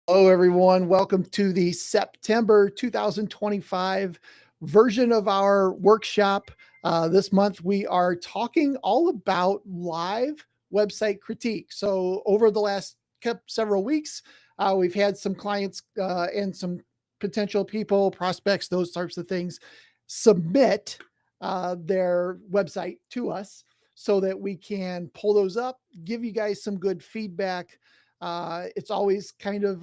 Hello, everyone. Welcome to the September 2025 version of our workshop. This month, we are talking all about live website critique. So, over the last several weeks, we've had some clients and some potential people, prospects, those types of things, submit their website to us so that we can pull those up, give you guys some good feedback. It's always kind of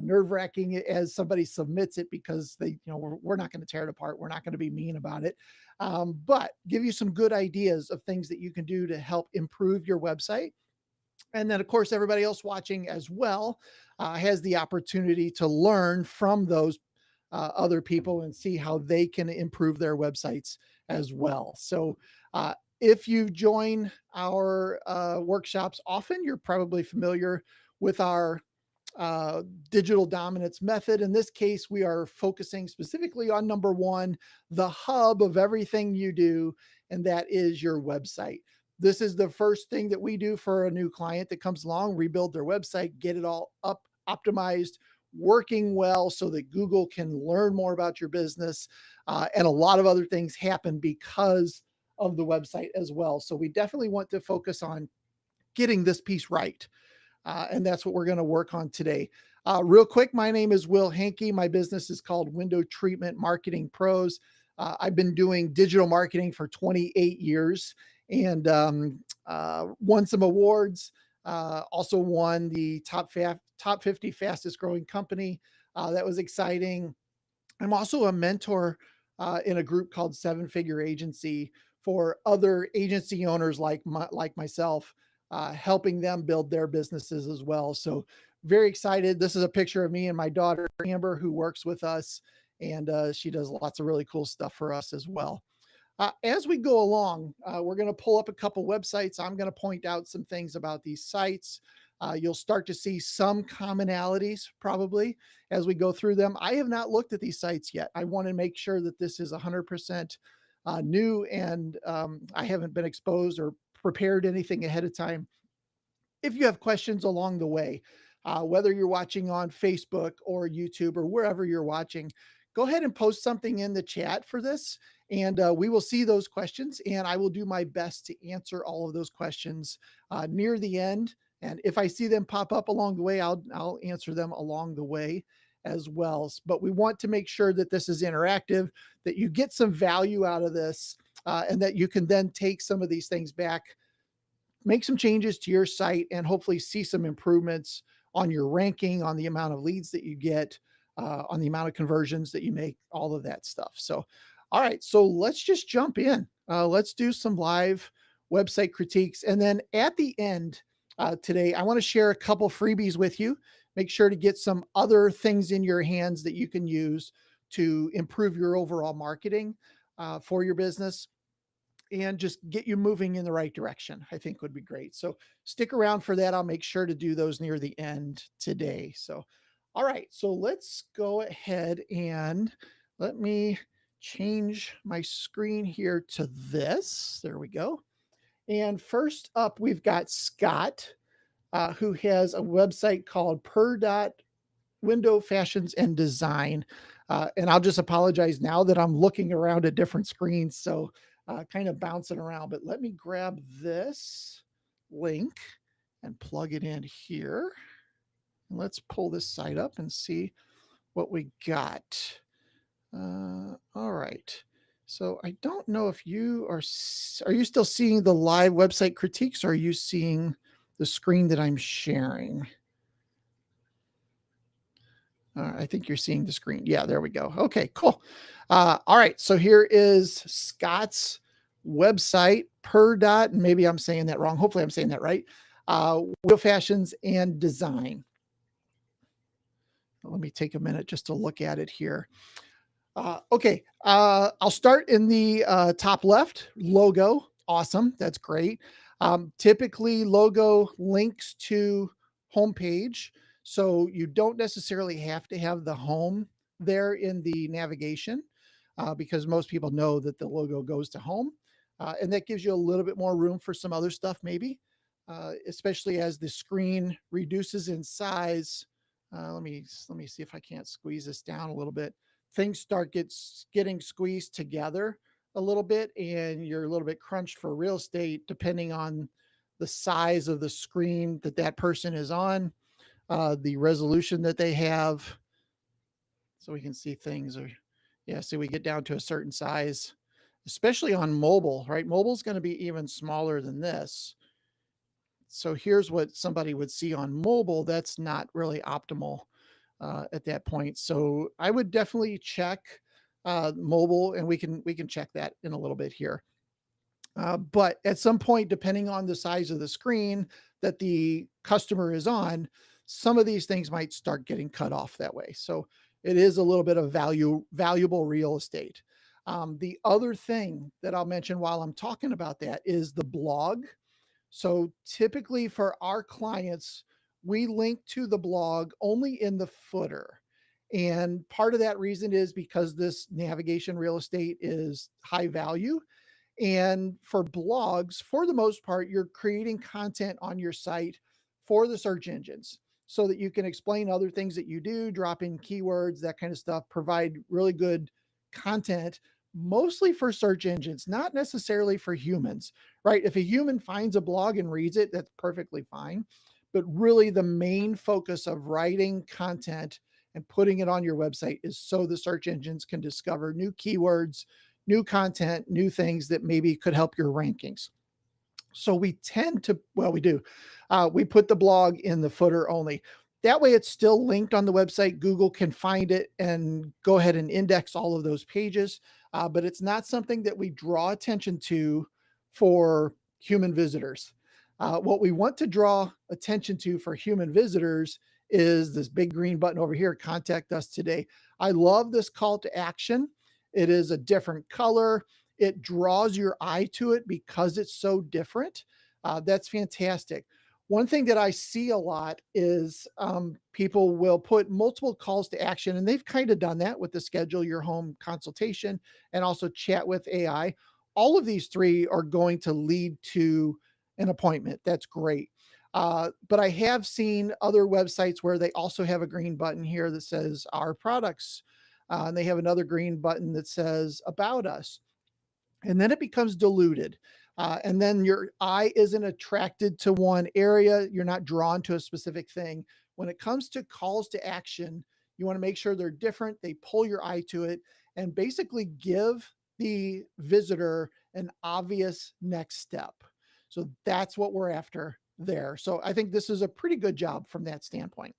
nerve wracking as somebody submits it because we're not going to tear it apart. We're not going to be mean about it, but give you some good ideas of things that you can do to help improve your website. And then, of course, everybody else watching as well has the opportunity to learn from those other people and see how they can improve their websites as well. So, if you join our workshops often, you're probably familiar with our digital dominance method. In this case, we are focusing specifically on number one, the hub of everything you do, and that is your website. This is the first thing that we do for a new client that comes along, rebuild their website, get it all up, optimized, working well so that Google can learn more about your business. And a lot of other things happen because of the website as well. So we definitely want to focus on getting this piece right. And that's what we're going to work on today. Real quick, my name is Will Hankey. My business is called Window Treatment Marketing Pros. I've been doing digital marketing for 28 years and won some awards. Also won the top 50 fastest growing company. That was exciting. I'm also a mentor in a group called Seven Figure Agency for other agency owners like myself, helping them build their businesses as well. So very excited. This is a picture of me and my daughter Amber, who works with us, and she does lots of really cool stuff for us as well. As we go along, we're going to pull up a couple websites. I'm going to point out some things about these sites. You'll start to see some commonalities probably as we go through them. I have not looked at these sites yet. I want to make sure that this is 100% new and I haven't been exposed or prepared anything ahead of time. If you have questions along the way, whether you're watching on Facebook or YouTube or wherever you're watching, go ahead and post something in the chat for this, and we will see those questions, and I will do my best to answer all of those questions near the end. And if I see them pop up along the way, I'll answer them along the way as well. But we want to make sure that this is interactive, that you get some value out of this, and that you can then take some of these things back, make some changes to your site, and hopefully see some improvements on your ranking, on the amount of leads that you get, on the amount of conversions that you make, all of that stuff. So, all right, so let's just jump in. Let's do some live website critiques. And then at the end today, I want to share a couple freebies with you. Make sure to get some other things in your hands that you can use to improve your overall marketing for your business and just get you moving in the right direction, I think would be great. So stick around for that. I'll make sure to do those near the end today. So, all right. So let's go ahead and let me change my screen here to this. There we go. And first up, we've got Scott, who has a website called Per Dot Window Fashions and Design. And I'll just apologize now that I'm looking around at different screens. So kind of bouncing around, but let me grab this link and plug it in here. And let's pull this site up and see what we got. All right. So I don't know if you are you still seeing the live website critiques, or are you seeing the screen that I'm sharing? I think you're seeing the screen. Yeah, there we go. Okay, cool. All right, so here is Scott's website, Per Dot, and maybe I'm saying that wrong. Hopefully, I'm saying that right. Window Fashions and Design. Let me take a minute just to look at it here. Okay, I'll start in the top left. Logo, awesome. That's great. Typically, logo links to homepage, so you don't necessarily have to have the home there in the navigation because most people know that the logo goes to home, and that gives you a little bit more room for some other stuff, maybe, especially as the screen reduces in size. Let me see if I can't squeeze this down a little bit. Things start getting squeezed together a little bit, and you're a little bit crunched for real estate, depending on the size of the screen that that person is on, the resolution that they have, so we can see things. Or yeah, so we get down to a certain size, especially on mobile, right? Mobile is going to be even smaller than this. So here's what somebody would see on mobile. That's not really optimal at that point. So I would definitely check mobile, and we can check that in a little bit here. But at some point, depending on the size of the screen that the customer is on, some of these things might start getting cut off that way. So it is a little bit of valuable real estate. The other thing that I'll mention while I'm talking about that is the blog. So typically for our clients, we link to the blog only in the footer. And part of that reason is because this navigation real estate is high value. And for blogs, for the most part, you're creating content on your site for the search engines so that you can explain other things that you do, drop in keywords, that kind of stuff, provide really good content, mostly for search engines, not necessarily for humans, right? If a human finds a blog and reads it, that's perfectly fine. But really, the main focus of writing content and putting it on your website is so the search engines can discover new keywords, new content, new things that maybe could help your rankings. So we tend to, well, we do. We put the blog in the footer only. That way it's still linked on the website. Google can find it and go ahead and index all of those pages. But it's not something that we draw attention to for human visitors. What we want to draw attention to for human visitors is this big green button over here, contact us today. I love this call to action. It is a different color. It draws your eye to it because it's so different. That's fantastic. One thing that I see a lot is people will put multiple calls to action, and they've kind of done that with the schedule your home consultation and also chat with AI. All of these three are going to lead to an appointment. That's great. But I have seen other websites where they also have a green button here that says our products. And they have another green button that says about us, and then it becomes diluted. And then your eye isn't attracted to one area. You're not drawn to a specific thing. When it comes to calls to action, you want to make sure they're different. They pull your eye to it and basically give the visitor an obvious next step. So that's what we're after there. So I think this is a pretty good job from that standpoint.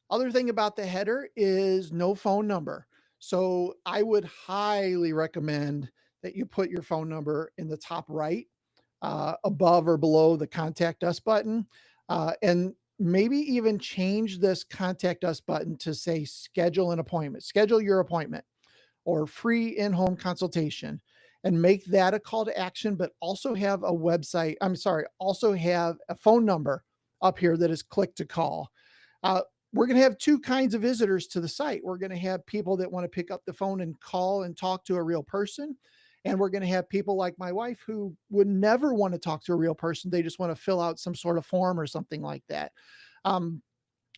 Other thing about the header is no phone number. So I would highly recommend that you put your phone number in the top right, above or below the contact us button. And maybe even change this contact us button to say schedule an appointment, schedule your appointment, or free in home consultation, and make that a call to action, but also have a website. I'm sorry, also have a phone number up here that is click to call. Uh, we're going to have two kinds of visitors to the site. We're going to have people that want to pick up the phone and call and talk to a real person. And we're going to have people like my wife who would never want to talk to a real person. They just want to fill out some sort of form or something like that. Um,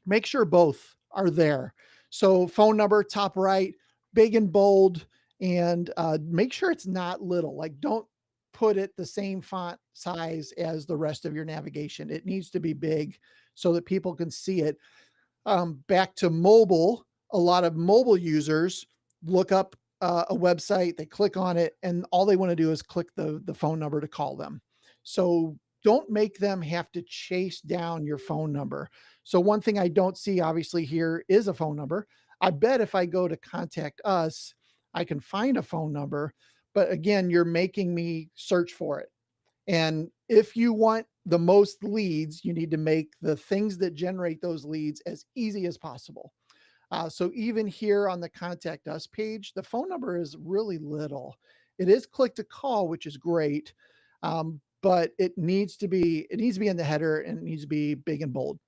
Make sure both are there. So, phone number, top right, big and bold, and make sure it's not little. Like, don't put it the same font size as the rest of your navigation. It needs to be big so that people can see it. Back to mobile, a lot of mobile users look up a website, they click on it, and all they want to do is click the phone number to call them. So don't make them have to chase down your phone number. So one thing I don't see obviously here is a phone number. I bet if I go to contact us, I can find a phone number, but again, you're making me search for it. And if you want the most leads, you need to make the things that generate those leads as easy as possible. So even here on the contact us page, the phone number is really little. It is click to call, which is great, but it needs to be in the header, and it needs to be big and bold.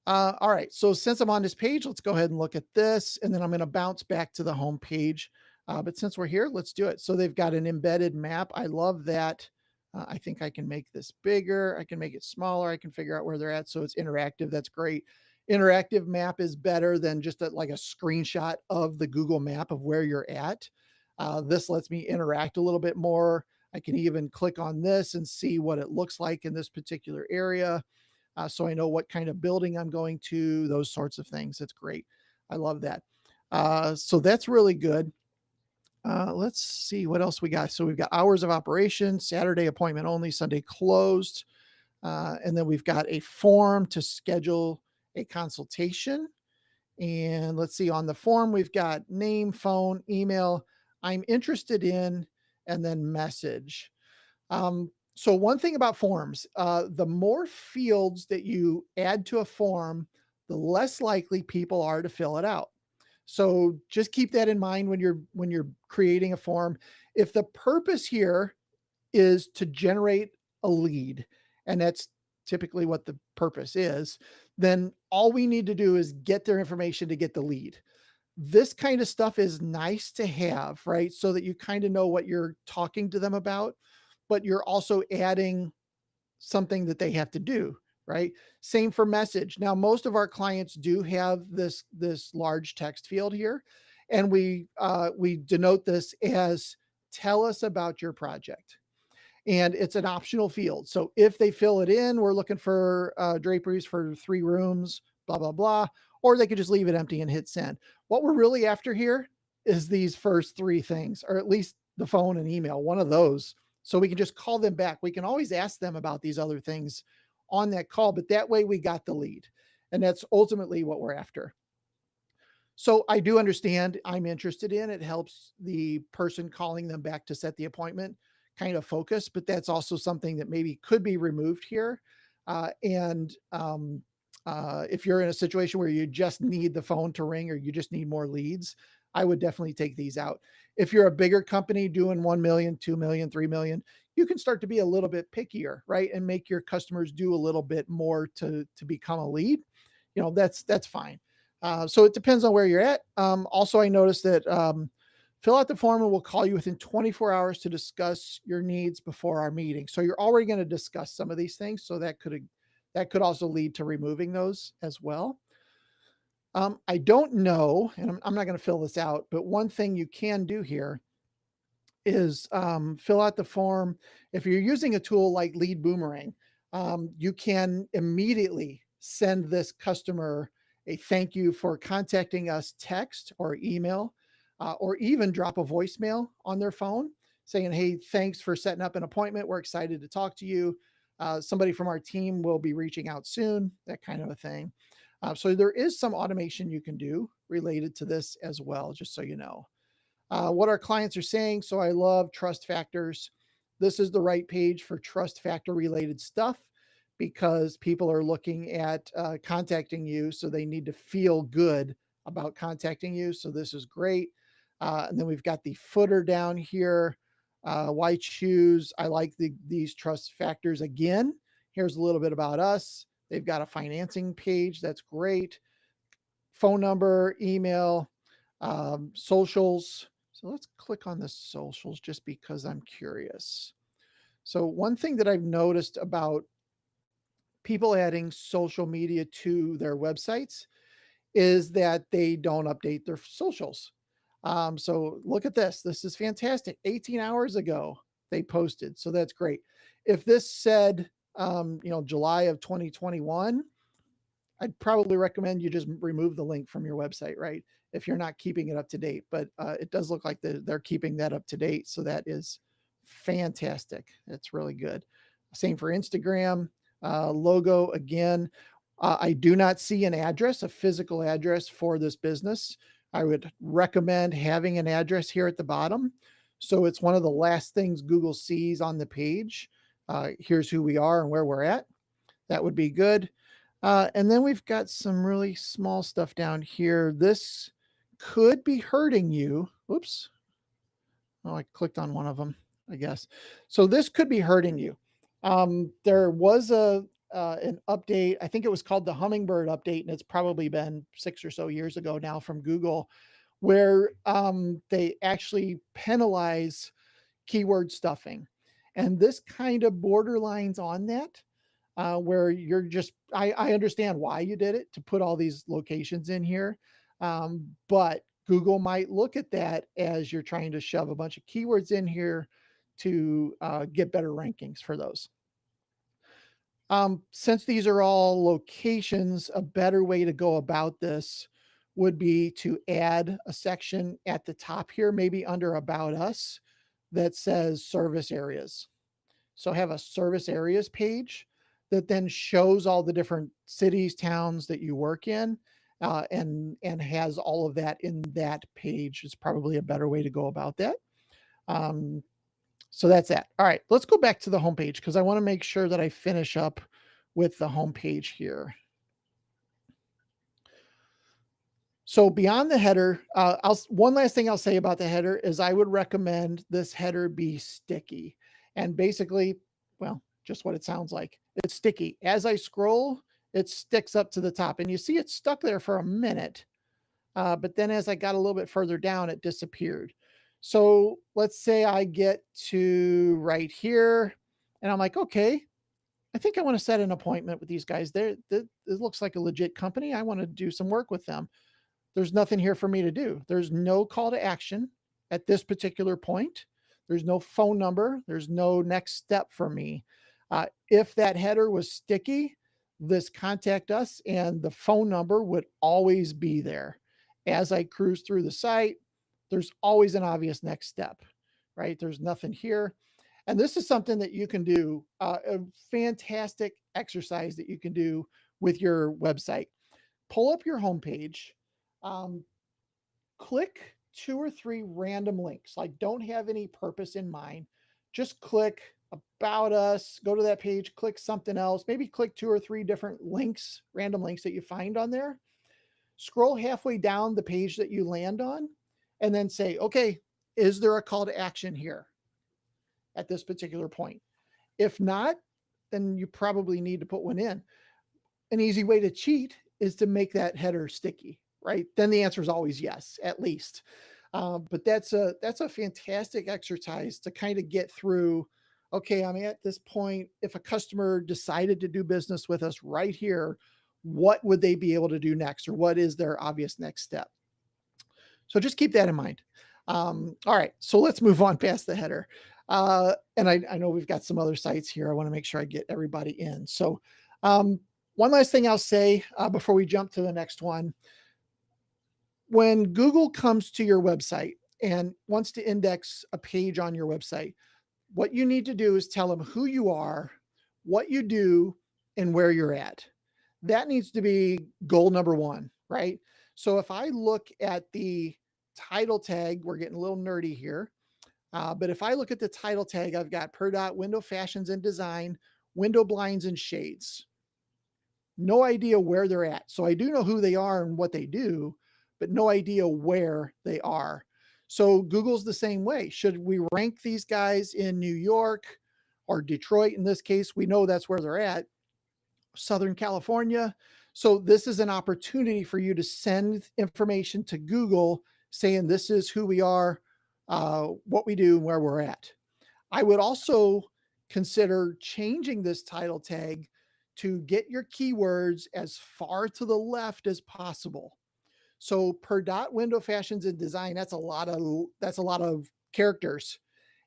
All right. So since I'm on this page, let's go ahead and look at this, and then I'm going to bounce back to the home page. But since we're here, let's do it. So they've got an embedded map. I love that I think I can make this bigger. I can make it smaller. I can figure out where they're at. So it's interactive. That's great. Interactive map is better than just like a screenshot of the Google map of where you're at. This lets me interact a little bit more. I can even click on this and see what it looks like in this particular area. So I know what kind of building I'm going to, those sorts of things. That's great. I love that. So that's really good. Let's see what else we got. So we've got hours of operation, Saturday appointment only, Sunday closed. And then we've got a form to schedule a consultation. And let's see, on the form, we've got name, phone, email, I'm interested in, and then message. So one thing about forms, the more fields that you add to a form, the less likely people are to fill it out. So just keep that in mind when you're creating a form. If the purpose here is to generate a lead, and that's typically what the purpose is, then all we need to do is get their information to get the lead. This kind of stuff is nice to have, right? So that you kind of know what you're talking to them about, but you're also adding something that they have to do, right? Same for message. Now, most of our clients do have this large text field here, and we denote this as tell us about your project. And it's an optional field. So if they fill it in, we're looking for draperies for 3 rooms, blah, blah, blah, or they could just leave it empty and hit send. What we're really after here is these first 3 things, or at least the phone and email, one of those. So we can just call them back. We can always ask them about these other things on that call, but that way we got the lead. And that's ultimately what we're after. So I do understand I'm interested in it. Helps the person calling them back to set the appointment kind of focus, but that's also something that maybe could be removed here. If you're in a situation where you just need the phone to ring or you just need more leads, I would definitely take these out. If you're a bigger company doing 1 million, 2 million, 3 million, you can start to be a little bit pickier, right? And make your customers do a little bit more to become a lead. That's fine. So it depends on where you're at. Also, I noticed that fill out the form and we'll call you within 24 hours to discuss your needs before our meeting. So you're already going to discuss some of these things. So that could also lead to removing those as well. I don't know, and I'm not going to fill this out, but one thing you can do here is fill out the form. If you're using a tool like Lead Boomerang, you can immediately send this customer a thank you for contacting us text or email, or even drop a voicemail on their phone saying, hey, thanks for setting up an appointment. We're excited to talk to you. Somebody from our team will be reaching out soon, that kind of a thing. So there is some automation you can do related to this as well, just so you know. What our clients are saying. So I love trust factors. This is the right page for trust factor related stuff because people are looking at contacting you. So they need to feel good about contacting you. So this is great. And then we've got the footer down here. Why choose? I like these trust factors again. Here's a little bit about us. They've got a financing page. That's great. Phone number, email, socials. So let's click on the socials just because I'm curious. So one thing that I've noticed about people adding social media to their websites is that they don't update their socials. So look at this. This is fantastic. 18 hours ago, they posted. So that's great. If this said, July of 2021, I'd probably recommend you just remove the link from your website, right? If you're not keeping it up to date, but it does look like they're keeping that up to date. So that is fantastic. That's really good. Same for Instagram. Logo again. I do not see an address, a physical address for this business. I would recommend having an address here at the bottom. So it's one of the last things Google sees on the page. Here's who we are and where we're at. That would be good. And then we've got some really small stuff down here. This could be hurting you. Oops. Oh, I clicked on one of them, I guess. So this could be hurting you. There was an update. I think it was called the Hummingbird update, and it's probably been 6 or so years ago now from Google, where they actually penalize keyword stuffing. And this kind of borderlines on that, where you're just, I understand why you did it to put all these locations in here. But Google might look at that as you're trying to shove a bunch of keywords in here to get better rankings for those. Since these are all locations, a better way to go about this would be to add a section at the top here, maybe under About Us, that says service areas. So have a service areas page that then shows all the different cities, towns that you work in, and has all of that in that page. Is probably a better way to go about that. Um, so that's that. All right, let's go back to the homepage because I want to make sure that I finish up with the homepage here. So beyond the header, one last thing I'll say about the header is I would recommend this header be sticky. And basically, well, just what it sounds like. It's sticky. As I scroll, it sticks up to the top. And you see it's stuck there for a minute. But then as I got a little bit further down, it disappeared. So let's say I get to right here and I'm like, okay, I think I want to set an appointment with these guys. It looks like a legit company. I want to do some work with them. There's nothing here for me to do. There's no call to action at this particular point. There's no phone number. There's no next step for me. If that header was sticky, this contact us and the phone number would always be there. As I cruise through the site, there's always an obvious next step, right? There's nothing here. And this is something that you can do, a fantastic exercise that you can do with your website. Pull up your homepage, click 2 or 3 random links, like don't have any purpose in mind. Just click About Us, go to that page, click something else, maybe click 2 or 3 different links, random links that you find on there. Scroll halfway down the page that you land on and then say, okay, is there a call to action here at this particular point? If not, then you probably need to put one in. An easy way to cheat is to make that header sticky, right? Then the answer is always yes, at least. But that's a fantastic exercise to kind of get through. Okay, I'm at this point. If a customer decided to do business with us right here, what would they be able to do next, or what is their obvious next step? So just keep that in mind. All right, so let's move on past the header. And I know we've got some other sites here. I want to make sure I get everybody in. So one last thing I'll say before we jump to the next one. When Google comes to your website and wants to index a page on your website, what you need to do is tell them who you are, what you do, and where you're at. That needs to be goal number 1, right? So if I look at the title tag, we're getting a little nerdy here. But if I look at the title tag, I've got Per Window Fashions and Design, window blinds and shades. No idea where they're at. So I do know who they are and what they do, but no idea where they are. So Google's the same way. Should we rank these guys in New York or Detroit? In this case, we know that's where they're at. Southern California. So this is an opportunity for you to send information to Google saying this is who we are, what we do, and where we're at. I would also consider changing this title tag to get your keywords as far to the left as possible. So Per Window Fashions and Design, that's a lot of characters.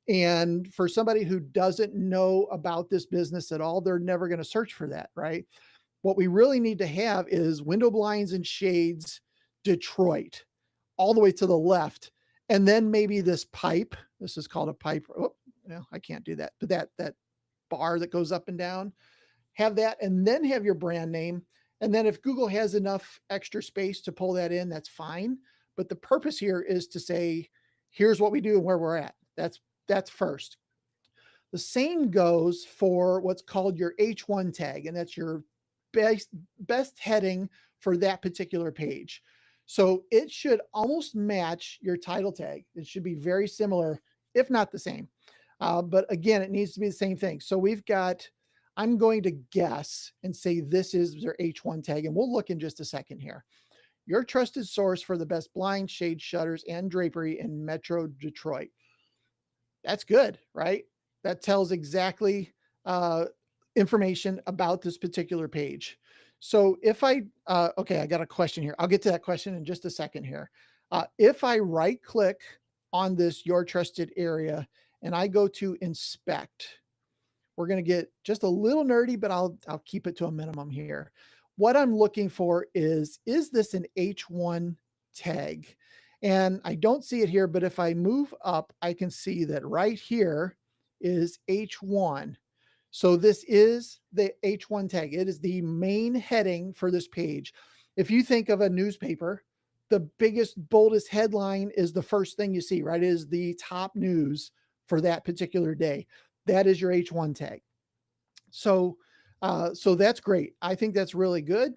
And for somebody who doesn't know about this business at all, they're never going to search for that, right? What we really need to have is window blinds and shades, Detroit, all the way to the left. And then maybe this pipe, this is called a pipe. Oh, no, I can't do that. But that bar that goes up and down, have that, and then have your brand name. And then if Google has enough extra space to pull that in, that's fine. But the purpose here is to say, here's what we do and where we're at. That's first. The same goes for what's called your H1 tag, and that's your best heading for that particular page. So it should almost match your title tag. It should be very similar, if not the same. But again, it needs to be the same thing. So I'm going to guess and say this is their H1 tag, and we'll look in just a second here. Your trusted source for the best blind, shade, shutters, and drapery in Metro Detroit. That's good, right? that tells exactly uh, information about this particular page. So if okay, I got a question here. I'll get to that question in just a second here. If I right click on this Your Trusted Area and I go to inspect, we're going to get just a little nerdy, but I'll keep it to a minimum here. What I'm looking for is this an H1 tag? And I don't see it here, but if I move up, I can see that right here is H1. So this is the H1 tag. It is the main heading for this page. If you think of a newspaper, the biggest, boldest headline is the first thing you see, right? It is the top news for that particular day. That is your H1 tag. So, so that's great. I think that's really good.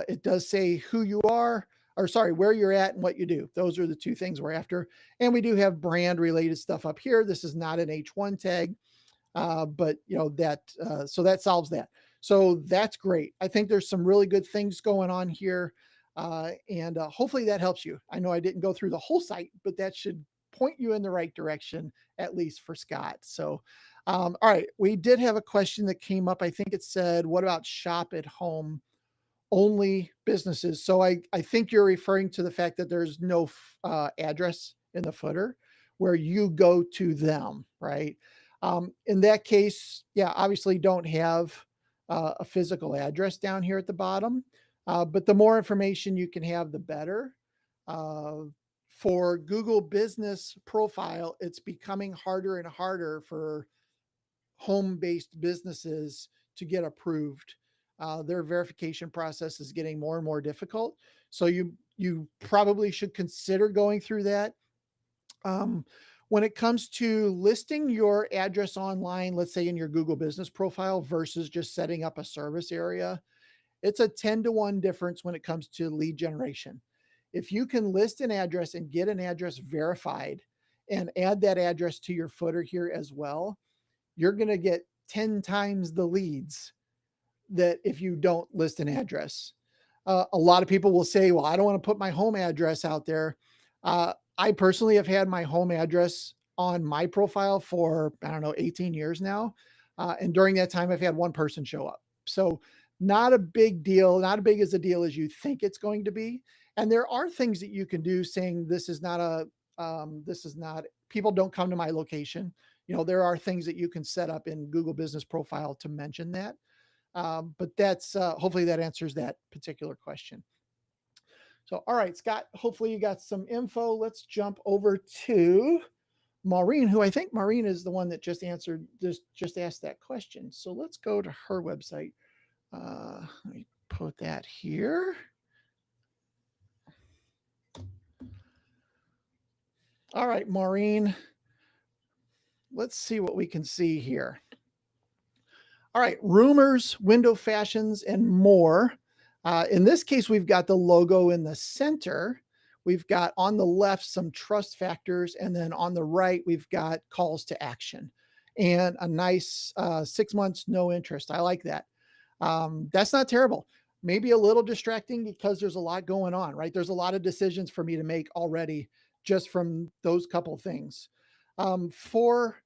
It does say who you are, or sorry, where you're at and what you do. Those are the two things we're after. And we do have brand related stuff up here. This is not an H1 tag, but you know that, so that solves that. So that's great. I think there's some really good things going on here. And hopefully that helps you. I know I didn't go through the whole site, but that should point you in the right direction, at least for Scott. So, all right, we did have a question that came up. I think it said, what about shop at home only businesses? So I think you're referring to the fact that there's no address in the footer where you go to them, right? In that case, yeah, obviously don't have a physical address down here at the bottom. But the more information you can have, the better. For Google Business Profile, it's becoming harder and harder for home-based businesses to get approved. Their verification process is getting more and more difficult. So you probably should consider going through that. When it comes to listing your address online, let's say in your Google Business Profile versus just setting up a service area, it's a 10-to-1 difference when it comes to lead generation. If you can list an address and get an address verified and add that address to your footer here as well, you're going to get 10 times the leads that if you don't list an address. A lot of people will say, well, I don't want to put my home address out there. I personally have had my home address on my profile for, I don't know, 18 years now. And during that time, I've had one person show up. So not a big deal, not as big as a deal as you think it's going to be. And there are things that you can do saying this is not people don't come to my location. You know, there are things that you can set up in Google Business Profile to mention that. But that's hopefully that answers that particular question. So, all right, Scott, hopefully you got some info. Let's jump over to Maureen, who I think Maureen is the one that just asked that question. So let's go to her website. Let me put that here. All right, Maureen, let's see what we can see here. All right, rumors, window fashions, and more. In this case, we've got the logo in the center. We've got on the left some trust factors, and then on the right, we've got calls to action and a nice 6 months, no interest. I like that. That's not terrible. Maybe a little distracting because there's a lot going on, right? There's a lot of decisions for me to make already just from those couple things. For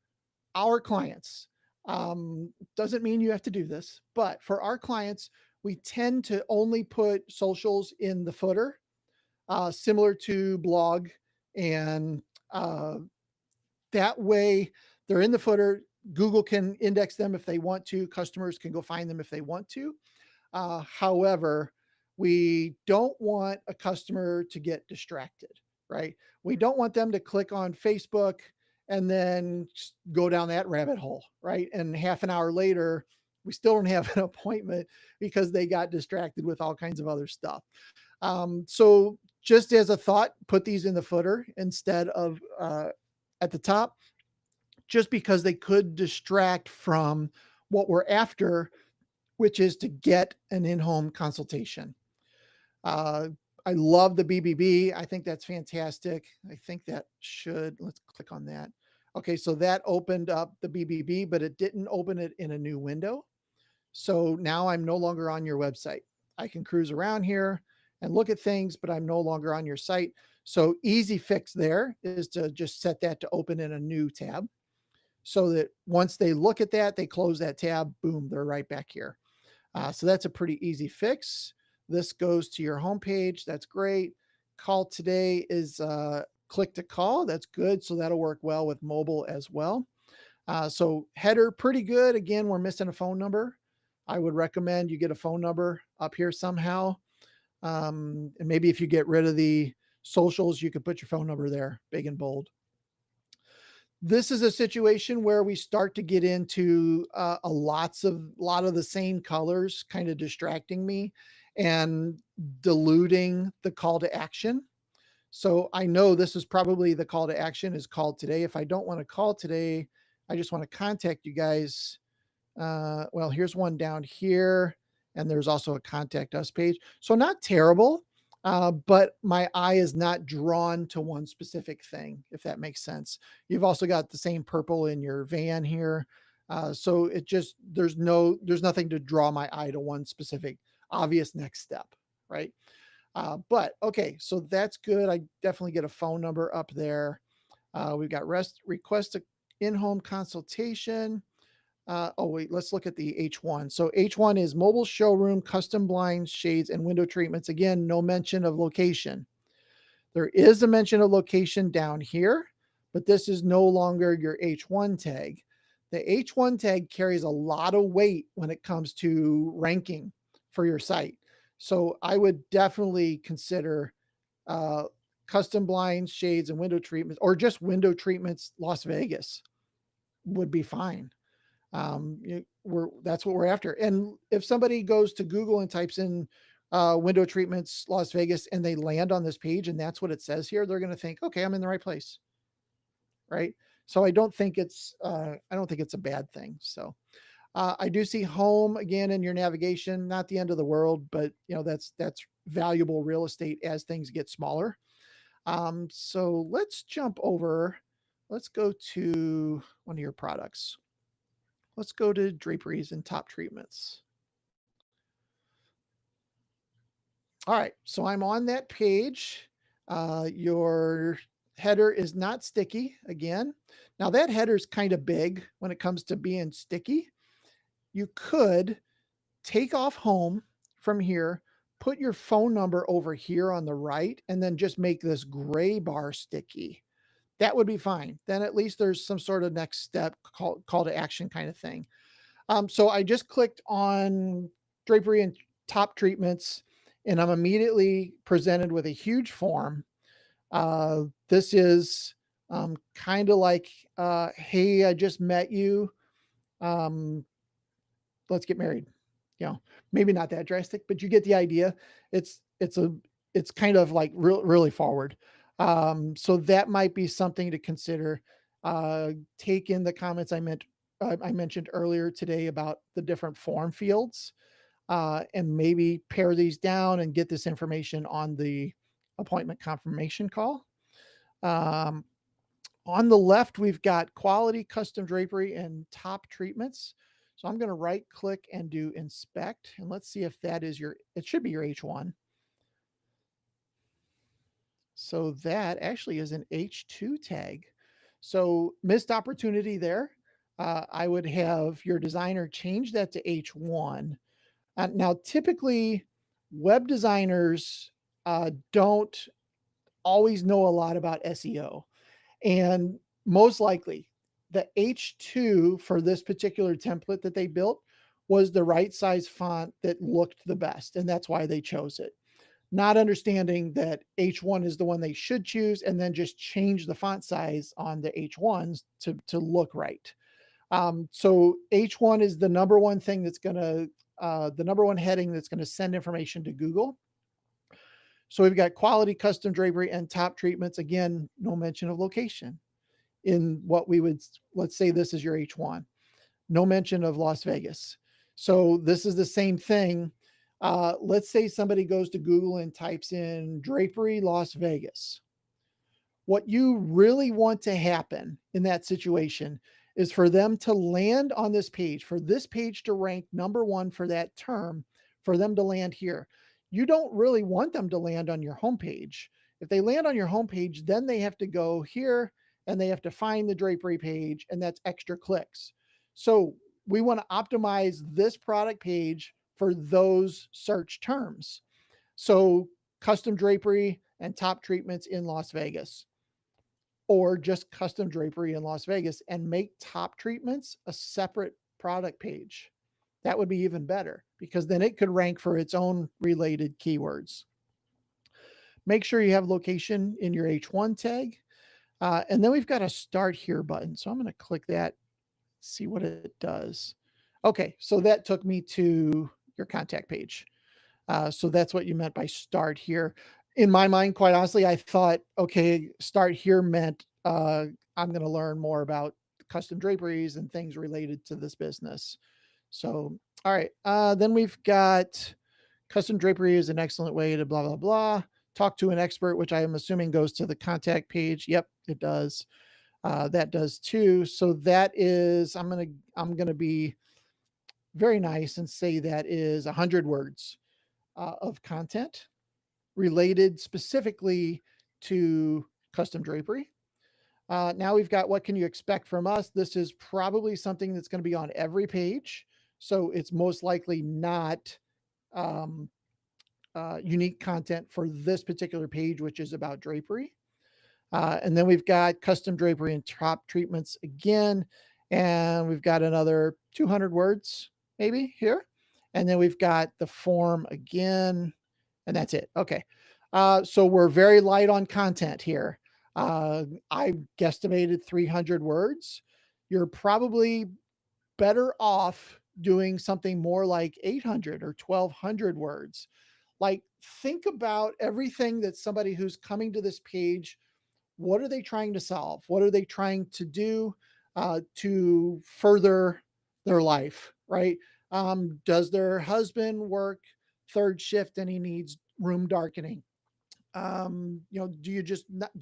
our clients, doesn't mean you have to do this, but for our clients, we tend to only put socials in the footer, similar to blog. And that way they're in the footer. Google can index them if they want to. Customers can go find them if they want to. However, we don't want a customer to get distracted, right? We don't want them to click on Facebook and then go down that rabbit hole, right? And half an hour later, we still don't have an appointment because they got distracted with all kinds of other stuff. So just as a thought, put these in the footer instead of at the top, just because they could distract from what we're after, which is to get an in-home consultation. I love the BBB. I think that's fantastic. I think that let's click on that. Okay, so that opened up the BBB, but it didn't open it in a new window. So now I'm no longer on your website. I can cruise around here and look at things, but I'm no longer on your site. So easy fix there is to just set that to open in a new tab. so that once they look at that, they close that tab, boom, they're right back here. So that's a pretty easy fix. This goes to your homepage. That's great. Call today is click to call. That's good. So that'll work well with mobile as well. So header, pretty good. Again, we're missing a phone number. I would recommend you get a phone number up here somehow. And maybe if you get rid of the socials, you could put your phone number there, big and bold. This is a situation where we start to get into a lot of the same colors kind of distracting me and diluting the call to action. So I know this is probably the call to action is called today. If I don't want to call today, I just want to contact you guys. Well, here's one down here, and there's also a contact us page. So not terrible, but my eye is not drawn to one specific thing, if that makes sense. You've also got the same purple in your van here. So it just, there's nothing to draw my eye to one specific obvious next step, right? But okay, so that's good. I definitely get a phone number up there. We've got request a in-home consultation. Oh wait, let's look at the H1. So H1 is mobile showroom, custom blinds, shades, and window treatments. Again, no mention of location. There is a mention of location down here, but this is no longer your H1 tag. The H1 tag carries a lot of weight when it comes to ranking for your site. So I would definitely consider uh, custom blinds, shades, and window treatments, or just window treatments, Las Vegas would be fine. That's what we're after. And if somebody goes to Google and types in window treatments Las Vegas and they land on this page and that's what it says here, they're going to think, okay, I'm in the right place, right? So I don't think it's a bad thing. So I do see home again in your navigation, not the end of the world, but that's valuable real estate as things get smaller. So let's jump over. Let's go to one of your products. Let's go to draperies and top treatments. All right, so I'm on that page. Your header is not sticky again. Now that header is kind of big when it comes to being sticky. You could take off home from here, put your phone number over here on the right, and then just make this gray bar sticky. That would be fine. Then at least there's some sort of next step call to action kind of thing. So I just clicked on drapery and top treatments, and I'm immediately presented with a huge form. This is kind of like, hey, I just met you. Um, let's get married. Maybe not that drastic, but you get the idea. It's kind of like really forward. So that might be something to consider. Take in the comments I mentioned earlier today about the different form fields, and maybe pare these down and get this information on the appointment confirmation call. Um, on the left, we've got quality custom drapery and top treatments. So I'm going to right click and do inspect, and let's see if that is it should be your H1. So that actually is an H2 tag. So missed opportunity there. I would have your designer change that to H1. Now, typically, web designers don't always know a lot about SEO. And most likely, the H2 for this particular template that they built was the right size font that looked the best. And that's why they chose it. Not understanding that H1 is the one they should choose, and then just change the font size on the H1s to look right. So H1 is the number one thing that's going to, the number one heading that's going to send information to Google. So we've got quality custom drapery and top treatments. Again, no mention of location in what we would, let's say this is your H1. No mention of Las Vegas. So this is the same thing. Let's say somebody goes to Google and types in drapery Las Vegas. What you really want to happen in that situation is for them to land on this page, for this page to rank number one for that term, for them to land here. You don't really want them to land on your homepage. If they land on your homepage, then they have to go here and they have to find the drapery page, and that's extra clicks. So we want to optimize this product page for those search terms. So custom drapery and top treatments in Las Vegas, or just custom drapery in Las Vegas, and make top treatments a separate product page. That would be even better because then it could rank for its own related keywords. Make sure you have location in your H1 tag. And then we've got a start here button. So I'm going to click that, see what it does. Okay, so that took me to your contact page. So that's what you meant by start here. In my mind, quite honestly, I thought, okay, start here meant I'm going to learn more about custom draperies and things related to this business. So, all right. Then we've got custom drapery is an excellent way to blah, blah, blah. Talk to an expert, which I am assuming goes to the contact page. Yep, it does. That does too. So that is, I'm gonna be very nice and say that is 100 words of content related specifically to custom drapery. Now we've got what can you expect from us? This is probably something that's going to be on every page. So it's most likely not um, unique content for this particular page, which is about drapery. And then we've got custom drapery and top treatments again. And we've got another 200 words maybe here. And then we've got the form again. And that's it. Okay. So we're very light on content here. I guesstimated 300 words. You're probably better off doing something more like 800 or 1200 words. Like, think about everything that somebody who's coming to this page, what are they trying to solve? What are they trying to do to further their life, right? Does their husband work third shift and he needs room darkening? Do you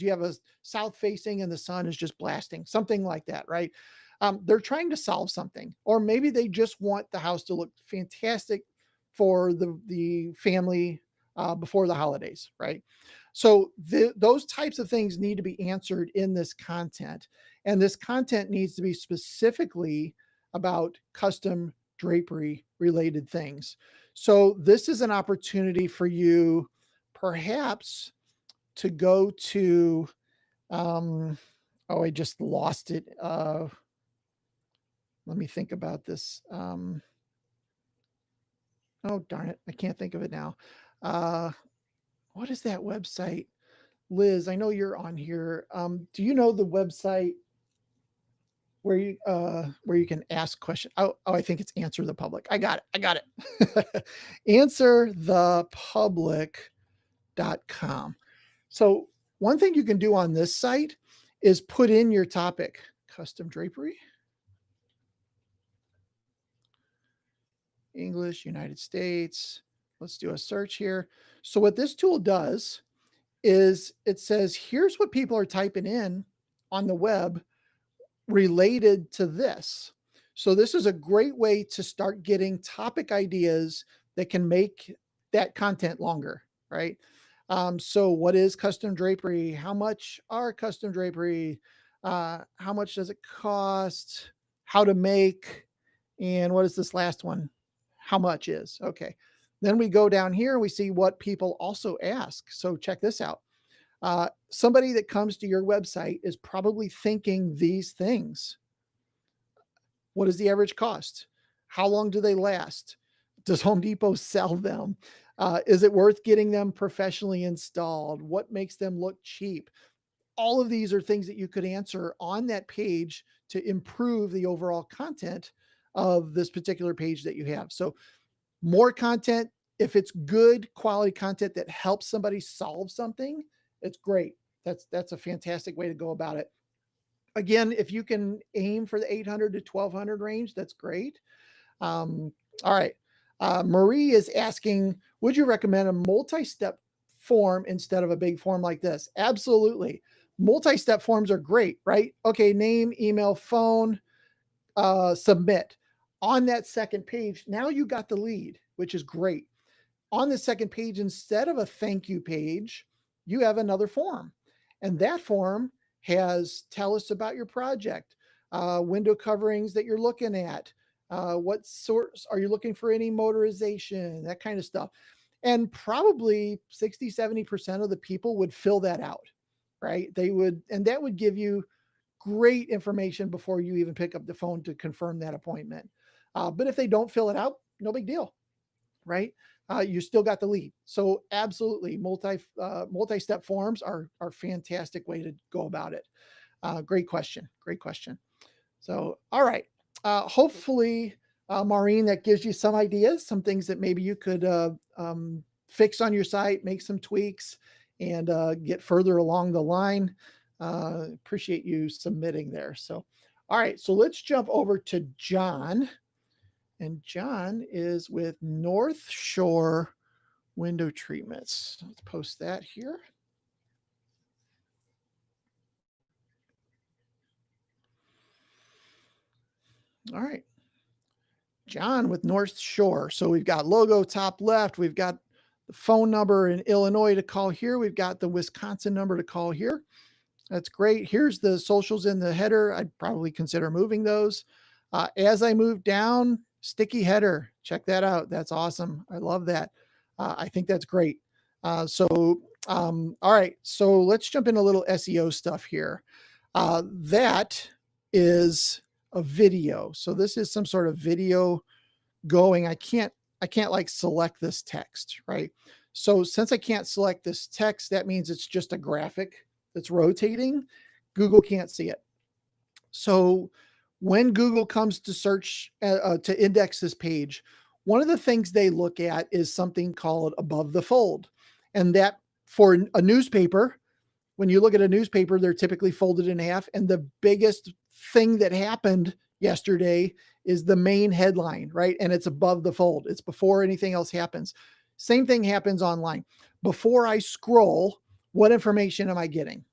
have a south facing and the sun is just blasting, something like that, right? They're trying to solve something, or maybe they just want the house to look fantastic for the family before the holidays, right? So those types of things need to be answered in this content, and this content needs to be specifically about custom drapery related things. So this is an opportunity for you perhaps to go to I just lost it. Let me think about this. Oh darn it, I can't think of it now. What is that website? Liz, I know you're on here. Do you know the website where you can ask questions? I think it's Answer the Public. I got it. Answerthepublic.com. So one thing you can do on this site is put in your topic, custom drapery, English, United States. Let's do a search here. So what this tool does is it says, here's what people are typing in on the web related to this. So this is a great way to start getting topic ideas that can make that content longer, right? So what is custom drapery? How much are custom drapery? How much does it cost? How to make? And what is this last one? How much is? Okay. Then we go down here and we see what people also ask. So check this out. Somebody that comes to your website is probably thinking these things. What is the average cost? How long do they last? Does Home Depot sell them? Is it worth getting them professionally installed? What makes them look cheap? All of these are things that you could answer on that page to improve the overall content of this particular page that you have. So more content, if it's good quality content that helps somebody solve something, it's great. That's a fantastic way to go about it. Again, if you can aim for the 800 to 1200 range, that's great. All right. Marie is asking, would you recommend a multi-step form instead of a big form like this? Absolutely. Multi-step forms are great, right? Okay, name, email, phone, submit. On that second page, now you got the lead, which is great. On the second page, instead of a thank you page, you have another form. And that form has tell us about your project, window coverings that you're looking at, what sorts are you looking for, any motorization, that kind of stuff. And probably 60-70% of the people would fill that out, right? They would, and that would give you great information before you even pick up the phone to confirm that appointment. But if they don't fill it out, no big deal, right? You still got the lead. So absolutely, multi-step forms are fantastic way to go about it. Great question. Great question. So all right, hopefully, Maureen, that gives you some ideas, some things that maybe you could fix on your site, make some tweaks, and get further along the line. Appreciate you submitting there. So all right, so let's jump over to John. And John is with North Shore Window Treatments. Let's post that here. All right. John with North Shore. So we've got logo top left. We've got the phone number in Illinois to call here. We've got the Wisconsin number to call here. That's great. Here's the socials in the header. I'd probably consider moving those. As I move down, sticky header. Check that out. That's awesome. I love that. I think that's great. All right. So let's jump into a little SEO stuff here. That is a video. So this is some sort of video going. I can't like select this text, right? So since I can't select this text, that means it's just a graphic that's rotating. Google can't see it. So when Google comes to search to index this page, one of the things they look at is something called above the fold. And that for a newspaper, when you look at a newspaper, they're typically folded in half. And the biggest thing that happened yesterday is the main headline, right? And it's above the fold. It's before anything else happens. Same thing happens online. Before I scroll, what information am I getting?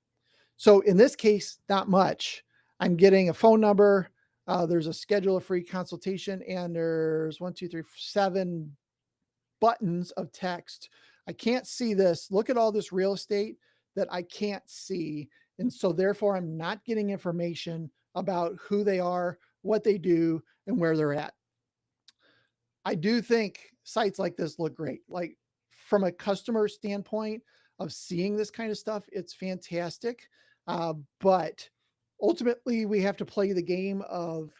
So in this case, not much. I'm getting a phone number. There's a schedule a free consultation, and there's 1, 2, 3, 7 buttons of text. I can't see this. Look at all this real estate that I can't see. And so therefore I'm not getting information about who they are, what they do, and where they're at. I do think sites like this look great. Like from a customer standpoint of seeing this kind of stuff, it's fantastic. But ultimately we have to play the game of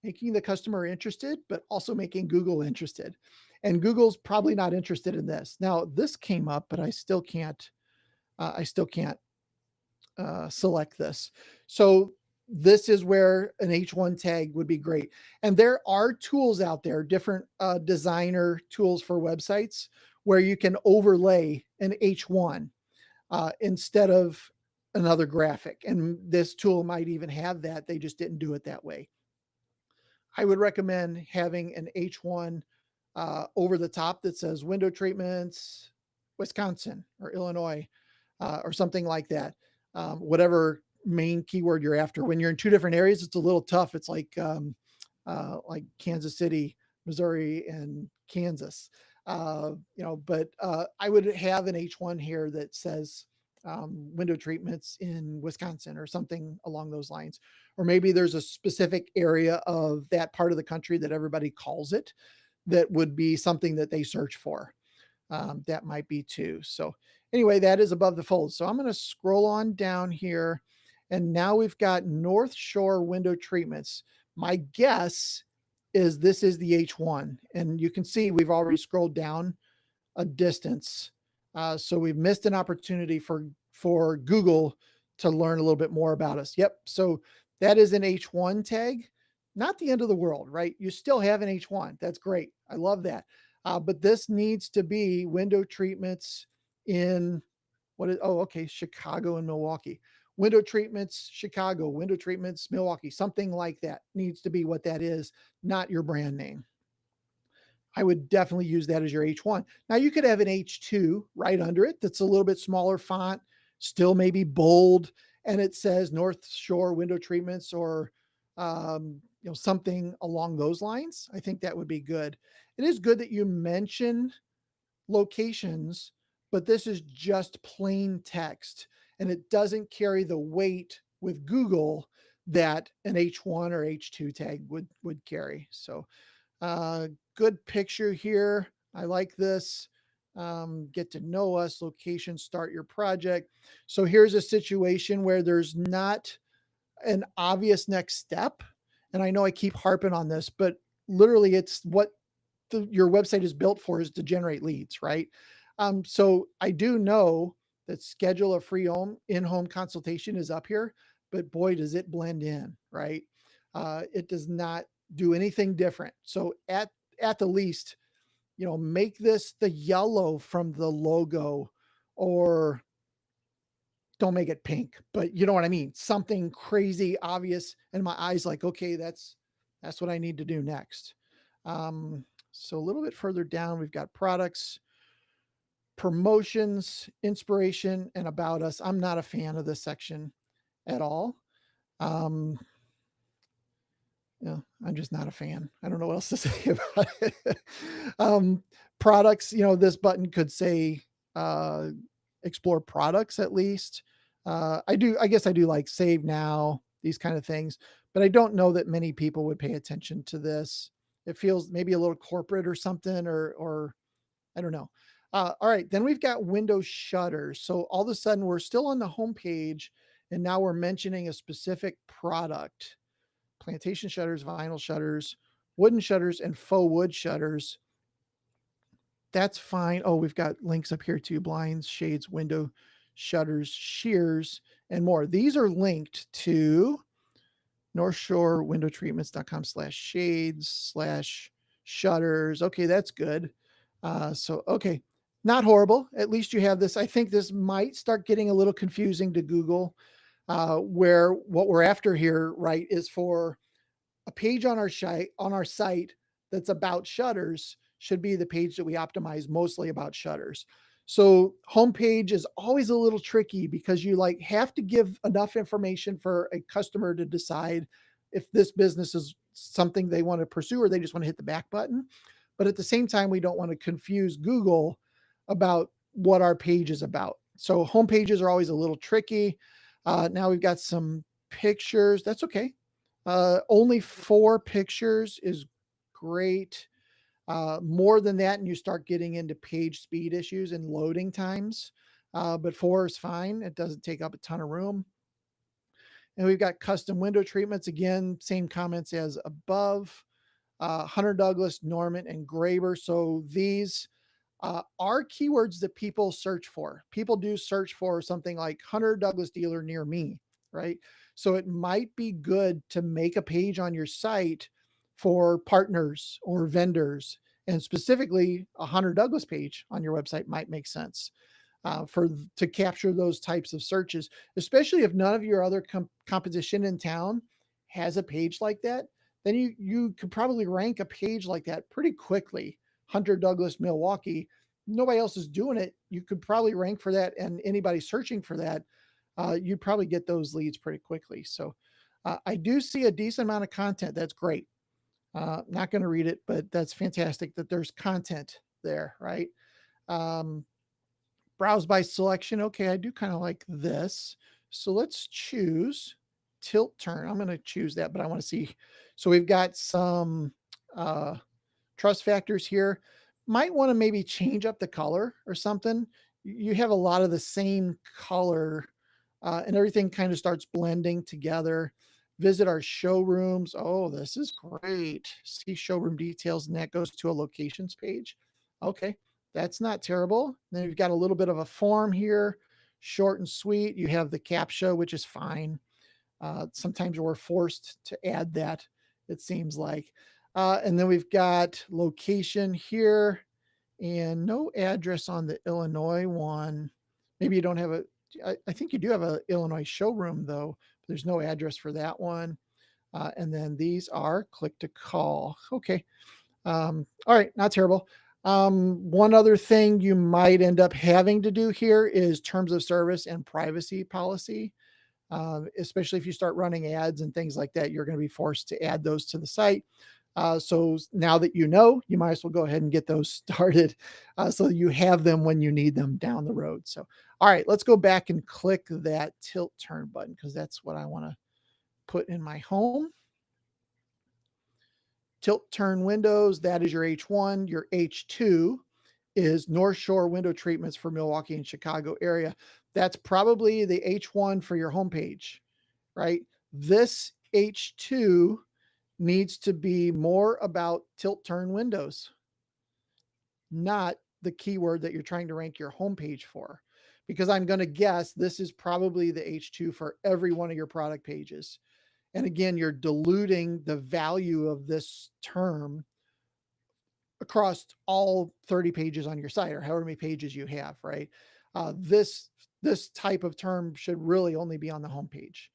making the customer interested, but also making Google interested. And Google's probably not interested in this. Now this came up, but I still can't select this. So this is where an H1 tag would be great. And there are tools out there, different designer tools for websites where you can overlay an H1 instead of another graphic. And this tool might even have that. They just didn't do it that way. I would recommend having an H1 over the top that says window treatments, Wisconsin or Illinois, or something like that. Whatever main keyword you're after. When you're in two different areas, it's a little tough. It's like Kansas City, Missouri, and Kansas. But I would have an H1 here that says window treatments in Wisconsin or something along those lines. Or maybe there's a specific area of that part of the country that everybody calls it that would be something that they search for. That might be too. So anyway, that is above the fold. So I'm going to scroll on down here. And now we've got North Shore Window Treatments. My guess is this is the H1. And you can see we've already scrolled down a distance. So we've missed an opportunity for Google to learn a little bit more about us. Yep. So that is an H1 tag. Not the end of the world, right? You still have an H1. That's great. I love that. But this needs to be window treatments in Chicago and Milwaukee. Window treatments, Chicago, window treatments, Milwaukee, something like that needs to be what that is, not your brand name. I would definitely use that as your H1. Now you could have an H2 right under it that's a little bit smaller font, still maybe bold, and it says North Shore Window Treatments or something along those lines. I think that would be good. It is good that you mention locations, but this is just plain text. and it doesn't carry the weight with Google that an H1 or H2 tag would carry. So good picture here. I like this. Get to know us, location, start your project. So here's a situation where there's not an obvious next step. And I know I keep harping on this, but literally it's what your website is built for, is to generate leads, right? So I do know that schedule a free in-home consultation is up here, but boy, does it blend in, right? It does not do anything different. So at the least, make this the yellow from the logo, or don't make it pink, but you know what I mean? Something crazy obvious. And my eyes like, okay, that's what I need to do next. So a little bit further down, we've got products, promotions, inspiration, and about us. I'm not a fan of this section at all. Um, I'm just not a fan. I don't know what else to say about it. Products, this button could say explore products at least. I guess I do like save now, these kind of things, but I don't know that many people would pay attention to this. It feels maybe a little corporate or something, or I don't know. All right, then we've got window shutters. So all of a sudden we're still on the home page, and now we're mentioning a specific product. Plantation shutters, vinyl shutters, wooden shutters, and faux wood shutters. That's fine. Oh, we've got links up here too: blinds, shades, window shutters, shears, and more. These are linked to northshorewindowtreatments.com/shades/shutters. Okay, that's good. Okay, not horrible. At least you have this. I think this might start getting a little confusing to Google, where what we're after here, right, is for a page on our site that's about shutters should be the page that we optimize mostly about shutters. So homepage is always a little tricky because you have to give enough information for a customer to decide if this business is something they want to pursue, or they just want to hit the back button. But at the same time, we don't want to confuse Google about what our page is about. So home pages are always a little tricky. Now we've got some pictures. That's okay. Only 4 pictures is great. More than that, and you start getting into page speed issues and loading times. But 4 is fine. It doesn't take up a ton of room. And we've got custom window treatments. Again, same comments as above. Hunter Douglas, Norman, and Graber. So these are keywords that people search for. People do search for something like Hunter Douglas dealer near me, right? So it might be good to make a page on your site for partners or vendors, and specifically a Hunter Douglas page on your website might make sense to capture those types of searches, especially if none of your other competition in town has a page like that. Then you could probably rank a page like that pretty quickly. Hunter Douglas Milwaukee, nobody else is doing it. You could probably rank for that, and anybody searching for that, you'd probably get those leads pretty quickly. So I do see a decent amount of content. That's great. Not going to read it, but that's fantastic that there's content there, right? Browse by selection. Okay, I do kind of like this. So let's choose tilt turn. I'm going to choose that, but I want to see. So we've got some trust factors here. Might want to maybe change up the color or something. You have a lot of the same color, and everything kind of starts blending together. Visit our showrooms. Oh, this is great. See showroom details, and that goes to a locations page. Okay, that's not terrible. Then you've got a little bit of a form here, short and sweet. You have the CAPTCHA, which is fine. Sometimes we're forced to add that, it seems like. And then we've got location here, and no address on the Illinois one. Maybe you don't have I think you do have a Illinois showroom though. There's no address for that one. And then these are click to call. Okay. All right. Not terrible. One other thing you might end up having to do here is terms of service and privacy policy. Especially if you start running ads and things like that, you're going to be forced to add those to the site. So now that you know, you might as well go ahead and get those started so you have them when you need them down the road. So, all right, let's go back and click that tilt turn button because that's what I want to put in my home. Tilt turn windows, that is your H1. Your H2 is North Shore window treatments for Milwaukee and Chicago area. That's probably the H1 for your homepage, right? This H2 needs to be more about tilt turn windows, not the keyword that you're trying to rank your homepage for. Because I'm going to guess this is probably the H2 for every one of your product pages. And again, you're diluting the value of this term across all 30 pages on your site or however many pages you have, right? This type of term should really only be on the homepage.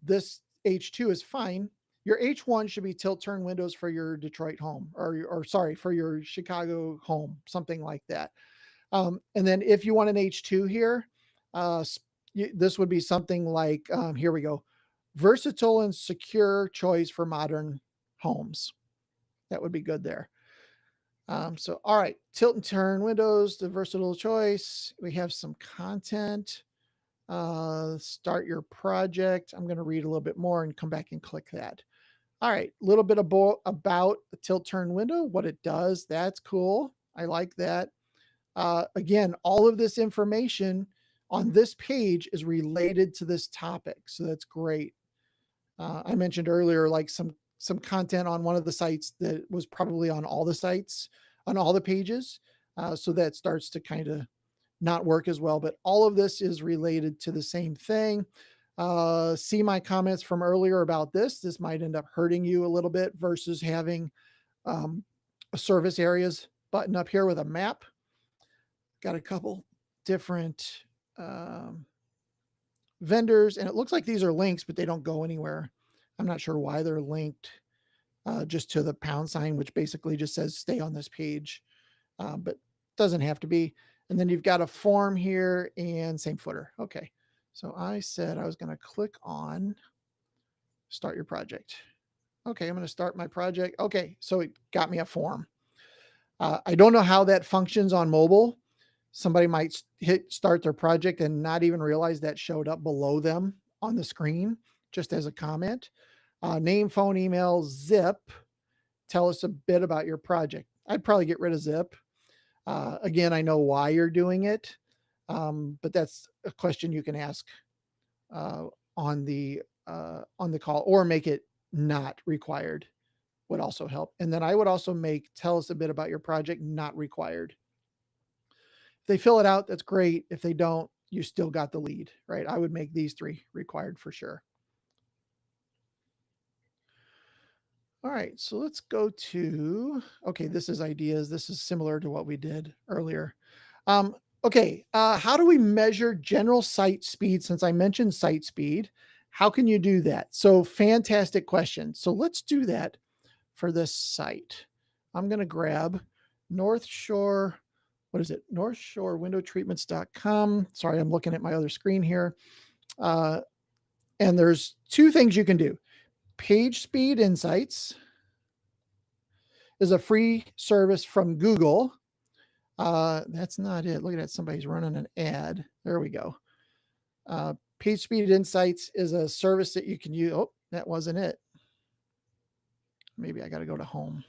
This H2 is fine. Your H1 should be tilt turn windows for your Detroit home or sorry, for your Chicago home, something like that. And then if you want an H2 here, this would be something like, here we go, versatile and secure choice for modern homes. That would be good there. So, all right, tilt and turn windows, the versatile choice. We have some content. Start your project. I'm going to read a little bit more and come back and click that. All right, a little bit about the tilt turn window, what it does. That's cool. I like that. Again, all of this information on this page is related to this topic. So that's great. I mentioned earlier, like some content on one of the sites that was probably on all the sites, on all the pages. So that starts to kind of not work as well, but all of this is related to the same thing. See my comments from earlier about this. This might end up hurting you a little bit versus having a service areas button up here with a map. Got a couple different vendors, and it looks like these are links, but they don't go anywhere. I'm not sure why they're linked just to the #, which basically just says stay on this page, but doesn't have to be. And then you've got a form here and same footer. Okay. So I said I was going to click on start your project. Okay. I'm going to start my project. Okay. So it got me a form. I don't know how that functions on mobile. Somebody might hit start their project and not even realize that showed up below them on the screen, just as a comment. Name, phone, email, zip. Tell us a bit about your project. I'd probably get rid of zip. Again, I know why you're doing it, but that's a question you can ask on the call, or make it not required would also help. And then I would also make tell us a bit about your project not required. If they fill it out, that's great. If they don't, you still got the lead, right? I would make these 3 required for sure. All right, so let's go to, okay, this is ideas. This is similar to what we did earlier. Okay, how do we measure general site speed? Since I mentioned site speed, how can you do that? So fantastic question. So let's do that for this site. I'm going to grab North Shore, what is it? North Shore windowtreatments.com. Sorry, I'm looking at my other screen here. And there's 2 things you can do. Page Speed Insights is a free service from Google. That's not it. Look at that. Somebody's running an ad. There we go. Page Speed Insights is a service that you can use. Oh, that wasn't it. Maybe I got to go to home.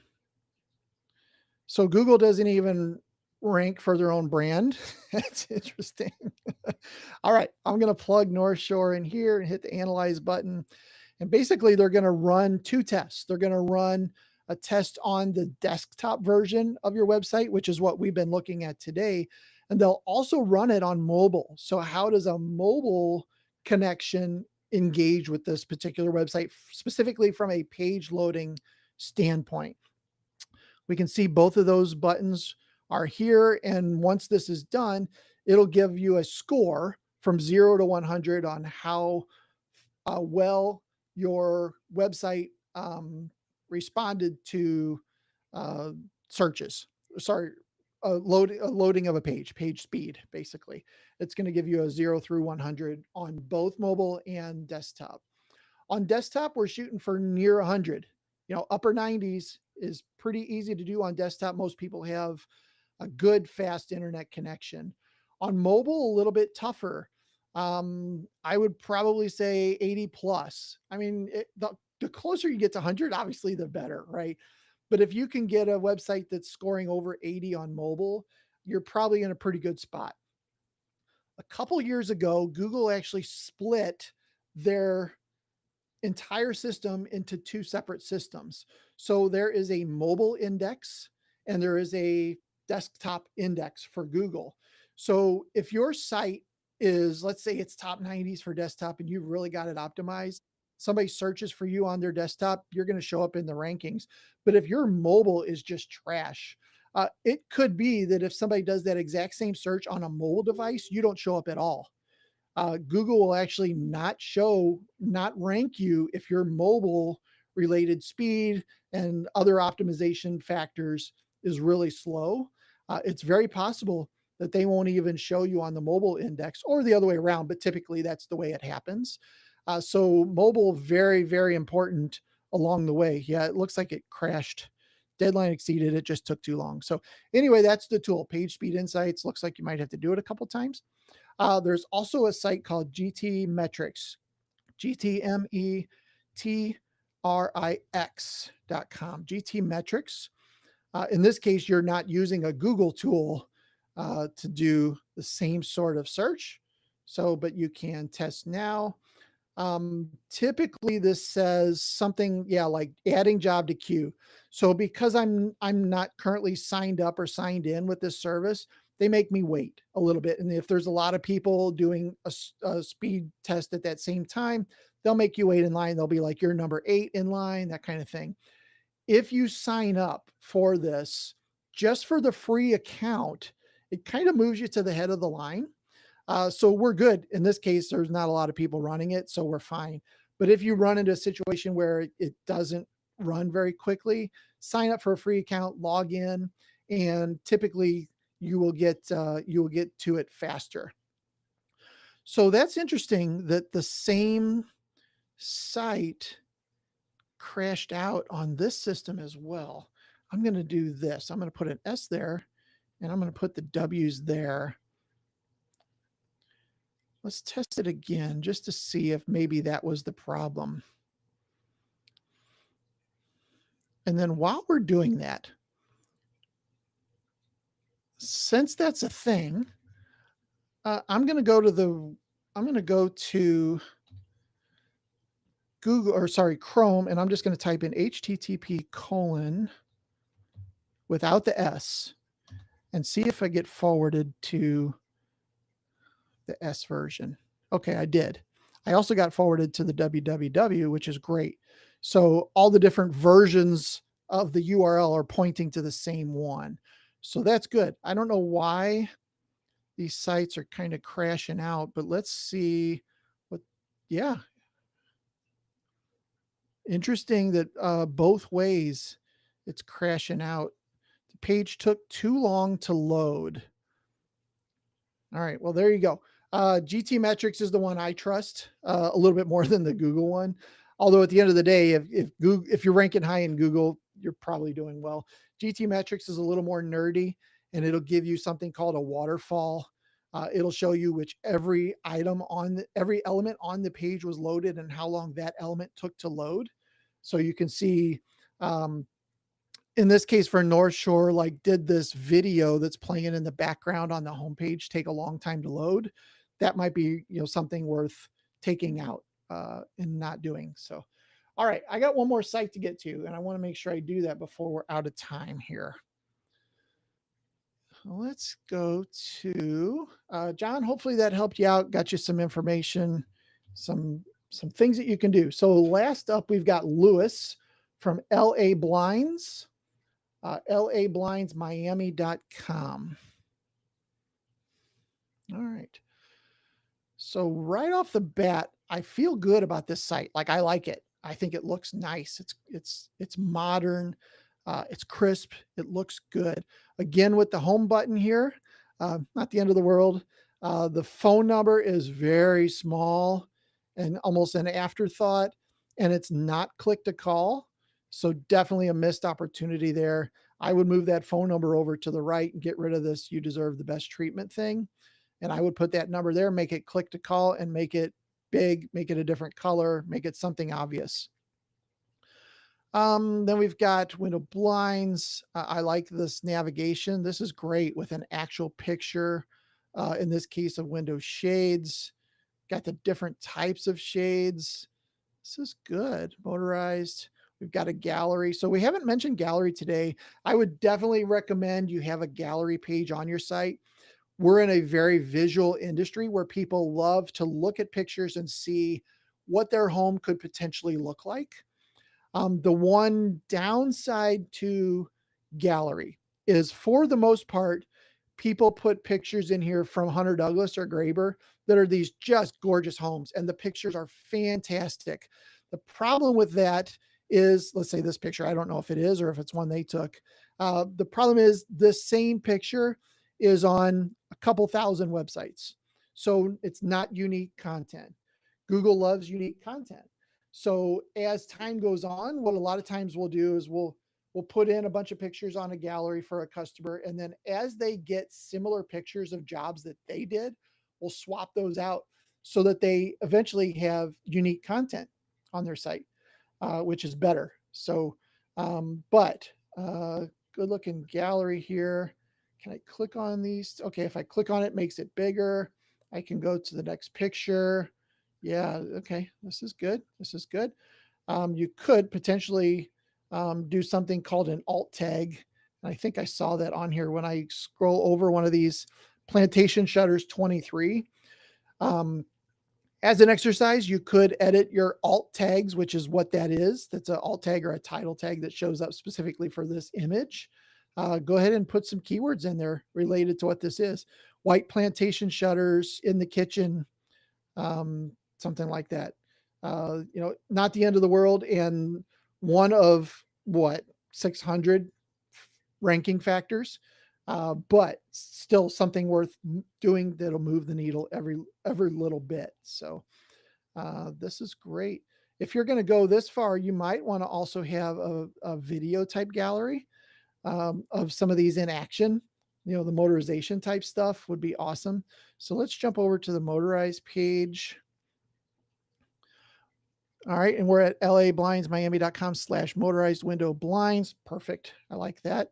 So Google doesn't even rank for their own brand. That's interesting. All right. I'm going to plug North Shore in here and hit the analyze button. And basically, they're going to run 2 tests. They're going to run a test on the desktop version of your website, which is what we've been looking at today. And they'll also run it on mobile. So how does a mobile connection engage with this particular website, specifically from a page loading standpoint? We can see both of those buttons are here. And once this is done, it'll give you a score from 0 to 100 on how well your website responded to searches. Sorry, loading of a page speed, basically. It's going to give you a 0 through 100 on both mobile and desktop. On desktop, we're shooting for near 100. Upper 90s is pretty easy to do on desktop. Most people have a good fast internet connection. On mobile, a little bit tougher. I would probably say 80 plus. I mean, the closer you get to 100, obviously, the better, right? But if you can get a website that's scoring over 80 on mobile, you're probably in a pretty good spot. A couple years ago, Google actually split their entire system into two separate systems. So there is a mobile index and there is a desktop index for Google. So if your site is, let's say it's top 90s for desktop and you've really got it optimized, somebody searches for you on their desktop, you're going to show up in the rankings. But if your mobile is just trash, it could be that if somebody does that exact same search on a mobile device, you don't show up at all. Google will actually not rank you if your mobile related speed and other optimization factors is really slow. It's very possible that they won't even show you on the mobile index or the other way around, but typically that's the way it happens. So mobile, very, very important along the way. Yeah, it looks like it crashed. Deadline exceeded. It just took too long. So anyway, that's the tool. Page Speed Insights. Looks like you might have to do it a couple times. There's also a site called GTmetrix, GTmetrix.com. GTmetrix. In this case, you're not using a Google tool to do the same sort of search. So, but you can test now. Typically this says something, yeah, like adding job to queue. So because I'm not currently signed up or signed in with this service, they make me wait a little bit. And if there's a lot of people doing a speed test at that same time, they'll make you wait in line. They'll be like, you're number 8 in line, that kind of thing. If you sign up for this just for the free account, it kind of moves you to the head of the line. So we're good. In this case, there's not a lot of people running it, so we're fine. But if you run into a situation where it doesn't run very quickly, sign up for a free account, log in, and typically you will get to it faster. So that's interesting that the same site crashed out on this system as well. I'm going to do this. I'm going to put an S there, and I'm going to put the W's there. Let's test it again just to see if maybe that was the problem. And then while we're doing that, since that's a thing, I'm going to go to Google, or sorry, Chrome, and I'm just going to type in http:// without the S and see if I get forwarded to the S version. Okay, I did. I also got forwarded to the www, which is great. So all the different versions of the URL are pointing to the same one. So that's good. I don't know why these sites are kind of crashing out, but let's see what, yeah. Interesting that both ways it's crashing out. The page took too long to load. All right, well, there you go. GTmetrix is the one I trust a little bit more than the Google one. Although at the end of the day, if you're ranking high in Google, you're probably doing well. GTmetrix is a little more nerdy, and it'll give you something called a waterfall. It'll show you which every element on the page was loaded and how long that element took to load. So you can see, in this case for North Shore, like did this video that's playing in the background on the homepage take a long time to load? That might be, something worth taking out and not doing. So, all right, I got one more site to get to, and I want to make sure I do that before we're out of time here. Let's go to John. Hopefully that helped you out, got you some information, some things that you can do. So last up, we've got Lewis from LA Blinds, lablindsmiami.com. All right. So right off the bat, I feel good about this site. Like, I like it. I think it looks nice. It's modern. It's crisp. It looks good. Again, with the home button here, not the end of the world. The phone number is very small and almost an afterthought, and it's not click to call. So definitely a missed opportunity there. I would move that phone number over to the right and get rid of this "you deserve the best treatment" thing. And I would put that number there, make it click to call, and make it big, make it a different color, make it something obvious. Then we've got window blinds. I like this navigation. This is great with an actual picture. In this case of window shades, got the different types of shades. This is good. Motorized. We've got a gallery. So we haven't mentioned gallery today. I would definitely recommend you have a gallery page on your site. We're in a very visual industry where people love to look at pictures and see what their home could potentially look like. The one downside to gallery is, for the most part, people put pictures in here from Hunter Douglas or Graber that are these just gorgeous homes, and the pictures are fantastic. The problem with that is, let's say this picture, I don't know if it is or if it's one they took. The problem is the same picture is on a couple thousand websites. So it's not unique content. Google loves unique content. So as time goes on, what a lot of times we'll do is we'll put in a bunch of pictures on a gallery for a customer, and then as they get similar pictures of jobs that they did, we'll swap those out so that they eventually have unique content on their site, which is better. So, good looking gallery here. Can I click on these? Okay, if I click on it, it makes it bigger. I can go to the next picture. Yeah, okay, this is good. This is good. You could potentially do something called an alt tag. I think I saw that on here when I scroll over one of these Plantation Shutters 23. Um, as an exercise, you could edit your alt tags, which is what that is. That's an alt tag or a title tag that shows up specifically for this image. Go ahead and put some keywords in there related to what this is. White plantation shutters in the kitchen, something like that. Not the end of the world, and one of what, 600 ranking factors, but still something worth doing that'll move the needle every little bit. So this is great. If you're going to go this far, you might want to also have a video type gallery of some of these in action. The motorization type stuff would be awesome. So let's jump over to the motorized page. All right, and we're at lablindsmiami.com/motorized window blinds. Perfect. I like that.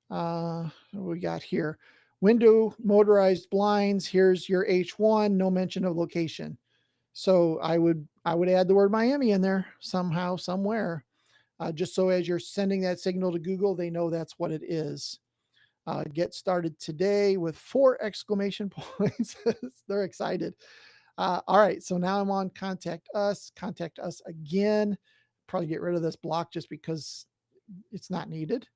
What we got here? Window motorized blinds. Here's your H1, no mention of location. So I would add the word Miami in there somehow, somewhere, just so as you're sending that signal to Google, they know that's what it is. Get started today with 4 exclamation points. They're excited. All right, so now I'm on contact us again. Probably get rid of this block just because it's not needed.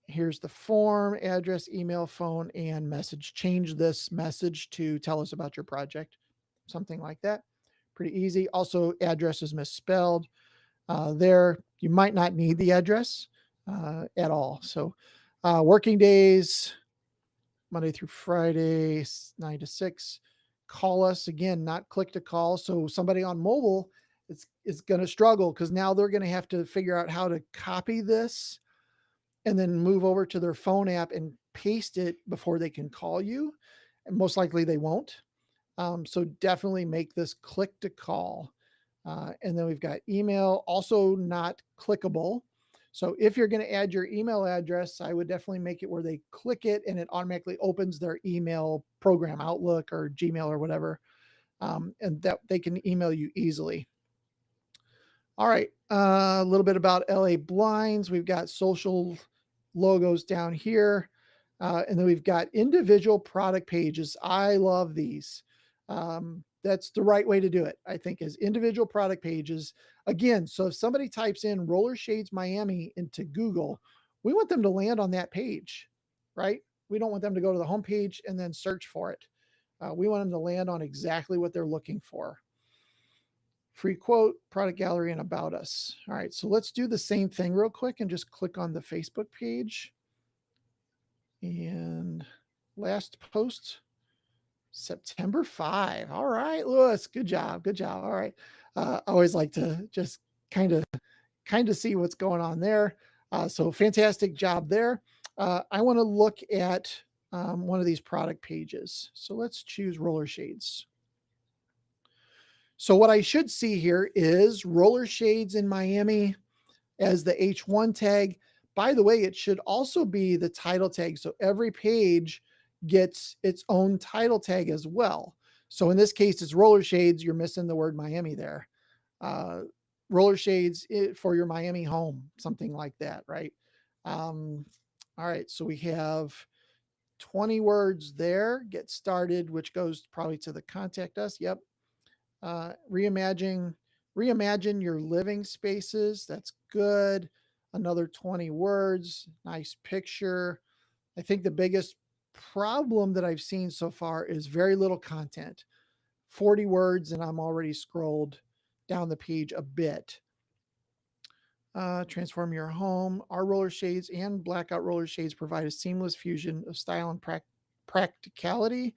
Here's the form, address, email, phone, and message. Change this message to tell us about your project, something like that. Pretty easy. Also, address is misspelled. There, you might not need the address at all. So, working days, Monday through Friday, 9 to 6. Call us again, not click to call. So somebody on mobile is going to struggle because now they're going to have to figure out how to copy this and then move over to their phone app and paste it before they can call you. And most likely they won't. So definitely make this click to call. And then we've got email, also not clickable. So if you're going to add your email address, I would definitely make it where they click it and it automatically opens their email program, Outlook or Gmail or whatever, and that they can email you easily. All right, a little bit about LA Blinds. We've got social logos down here, and then we've got individual product pages. I love these. That's the right way to do it, I think, is individual product pages. Again, so if somebody types in Roller Shades Miami into Google, we want them to land on that page, right? We don't want them to go to the homepage and then search for it. We want them to land on exactly what they're looking for. Free quote, product gallery, and about us. All right, so let's do the same thing real quick and just click on the Facebook page. And last post, September 5. All right, Lewis, good job. Good job. All right. I always like to just kind of kind of see what's going on there. So fantastic job there. I want to look at one of these product pages. So let's choose roller shades. So what I should see here is roller shades in Miami as the H1 tag. By the way, it should also be the title tag. So every page gets its own title tag as well. So in this case, it's roller shades. You're missing the word Miami there. Roller shades for your Miami home, something like that, right? All right, so we have 20 words there. Get started, which goes probably to the contact us. Yep. Reimagine your living spaces. That's good. Another 20 words. Nice picture. I think the biggest problem that I've seen so far is very little content. 40 words, and I'm already scrolled down the page a bit. Transform your home. Our roller shades and blackout roller shades provide a seamless fusion of style and practicality.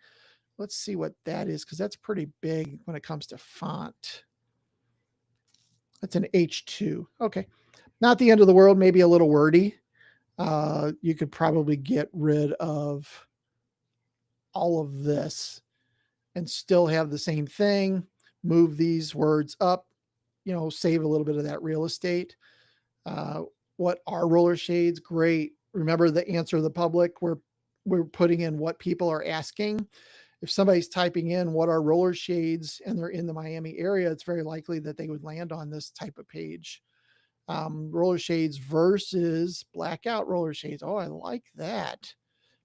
Let's see what that is, because that's pretty big when it comes to font. That's an H2. Okay. Not the end of the world, maybe a little wordy. You could probably get rid of all of this and still have the same thing. Move these words up, save a little bit of that real estate. What are roller shades? Great. Remember the answer to the public. We're putting in what people are asking. If somebody's typing in what are roller shades and they're in the Miami area, it's very likely that they would land on this type of page. Roller shades versus blackout roller shades. Oh, I like that.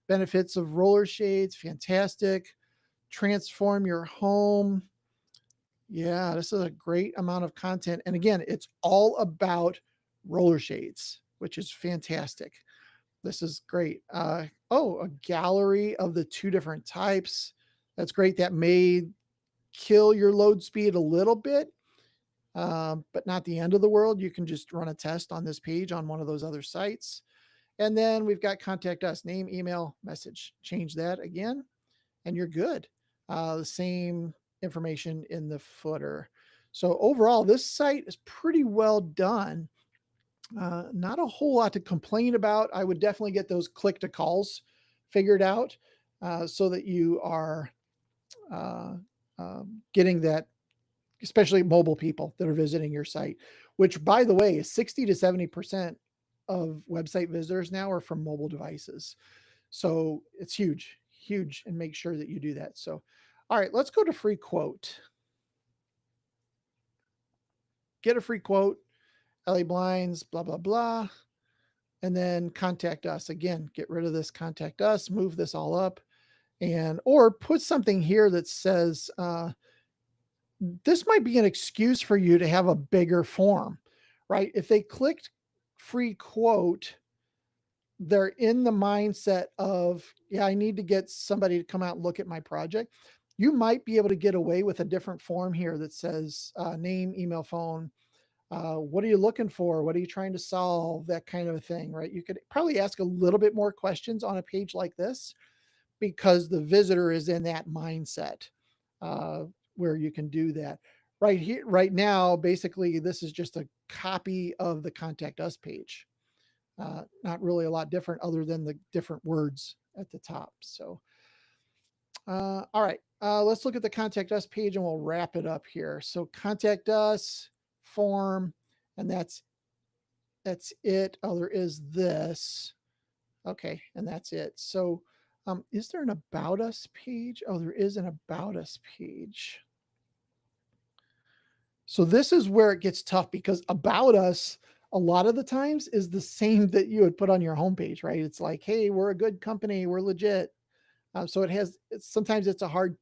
Benefits of roller shades. Fantastic. Transform your home. Yeah, this is a great amount of content. And again, it's all about roller shades, which is fantastic. This is great. A gallery of the two different types. That's great. That may kill your load speed a little bit, but not the end of the world. You can just run a test on this page on one of those other sites. And then we've got contact us, name, email, message. Change that again, and you're good. The same information in the footer. So overall, this site is pretty well done. Not a whole lot to complain about. I would definitely get those click to calls figured out so that you are getting that, especially mobile people that are visiting your site, which, by the way, is 60 to 70% of website visitors now are from mobile devices. So it's huge, and make sure that you do that. So, all right, let's go to free quote. Get a free quote, LA Blinds, blah, blah, blah. And then contact us. Again, get rid of this contact us, move this all up, or put something here that says, this might be an excuse for you to have a bigger form, right? If they clicked free quote, they're in the mindset of, yeah, I need to get somebody to come out and look at my project. You might be able to get away with a different form here that says name, email, phone. What are you looking for? What are you trying to solve? That kind of a thing, right? You could probably ask a little bit more questions on a page like this because the visitor is in that mindset where you can do that. Right here, right now, basically, this is just a copy of the contact us page. Not really a lot different other than the different words at the top. So, all right, let's look at the contact us page and we'll wrap it up here. So contact us, form, and that's it. Oh, there is this. Okay, and that's it. So is there an about us page? Oh, there is an about us page. So this is where it gets tough because about us a lot of the times is the same that you would put on your homepage, right? It's like, hey, we're a good company, we're legit. So sometimes it's a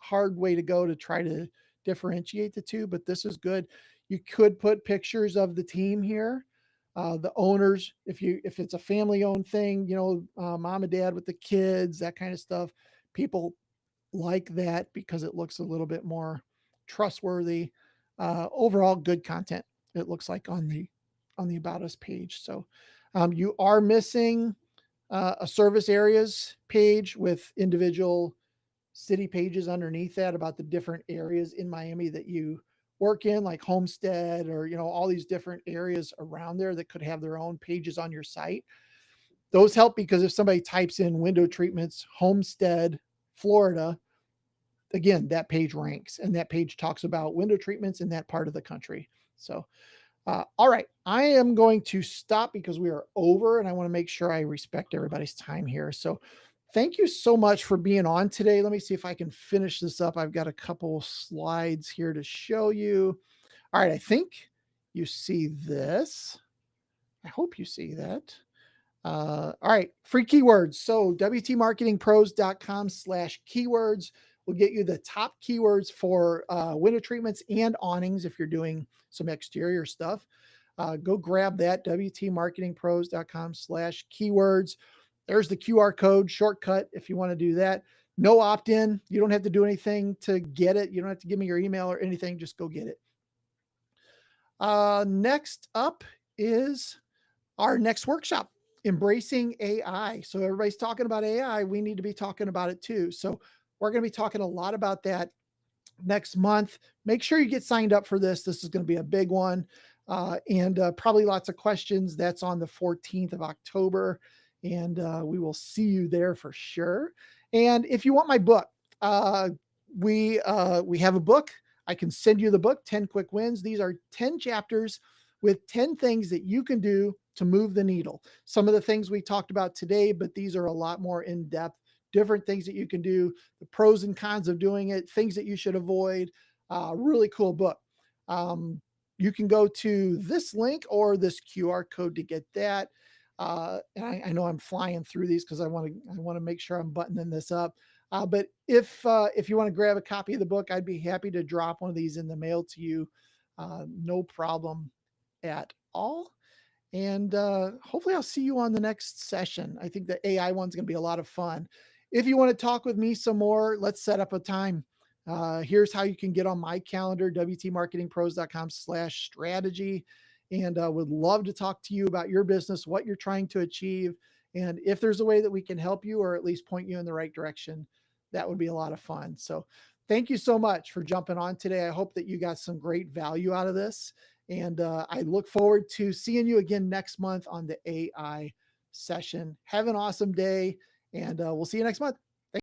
hard way to go to try to differentiate the two, but this is good. You could put pictures of the team here, the owners, if it's a family owned thing, mom and dad with the kids, that kind of stuff. People like that because it looks a little bit more trustworthy. Overall, good content. It looks like on the about us page. So you are missing a service areas page with individual city pages underneath that about the different areas in Miami that you work in, like Homestead or, all these different areas around there that could have their own pages on your site. Those help because if somebody types in window treatments, Homestead, Florida, again, that page ranks and that page talks about window treatments in that part of the country. So, all right, I am going to stop because we are over and I want to make sure I respect everybody's time here. So, thank you so much for being on today. Let me see if I can finish this up. I've got a couple slides here to show you. All right, I think you see this. I hope you see that. All right, free keywords. So wtmarketingpros.com/keywords will get you the top keywords for window treatments and awnings if you're doing some exterior stuff. Go grab that, wtmarketingpros.com/keywords. There's the QR code shortcut if you want to do that. No opt-in. You don't have to do anything to get it. You don't have to give me your email or anything. Just go get it. Next up is our next workshop, Embracing AI. So everybody's talking about AI. We need to be talking about it too. So we're going to be talking a lot about that next month. Make sure you get signed up for this. This is going to be a big one. And probably lots of questions. That's on the 14th of October. And we will see you there for sure. And if you want my book, we have a book. I can send you the book, 10 Quick Wins. These are 10 chapters with 10 things that you can do to move the needle. Some of the things we talked about today, but these are a lot more in depth, different things that you can do, the pros and cons of doing it, things that you should avoid. Really cool book. You can go to this link or this QR code to get that. And I know I'm flying through these because I want to make sure I'm buttoning this up. But if you want to grab a copy of the book, I'd be happy to drop one of these in the mail to you. No problem at all. And hopefully I'll see you on the next session. I think the AI one's going to be a lot of fun. If you want to talk with me some more, let's set up a time. Here's how you can get on my calendar, wtmarketingpros.com/strategy. And would love to talk to you about your business, what you're trying to achieve. And if there's a way that we can help you or at least point you in the right direction, that would be a lot of fun. So thank you so much for jumping on today. I hope that you got some great value out of this. And I look forward to seeing you again next month on the AI session. Have an awesome day, and we'll see you next month.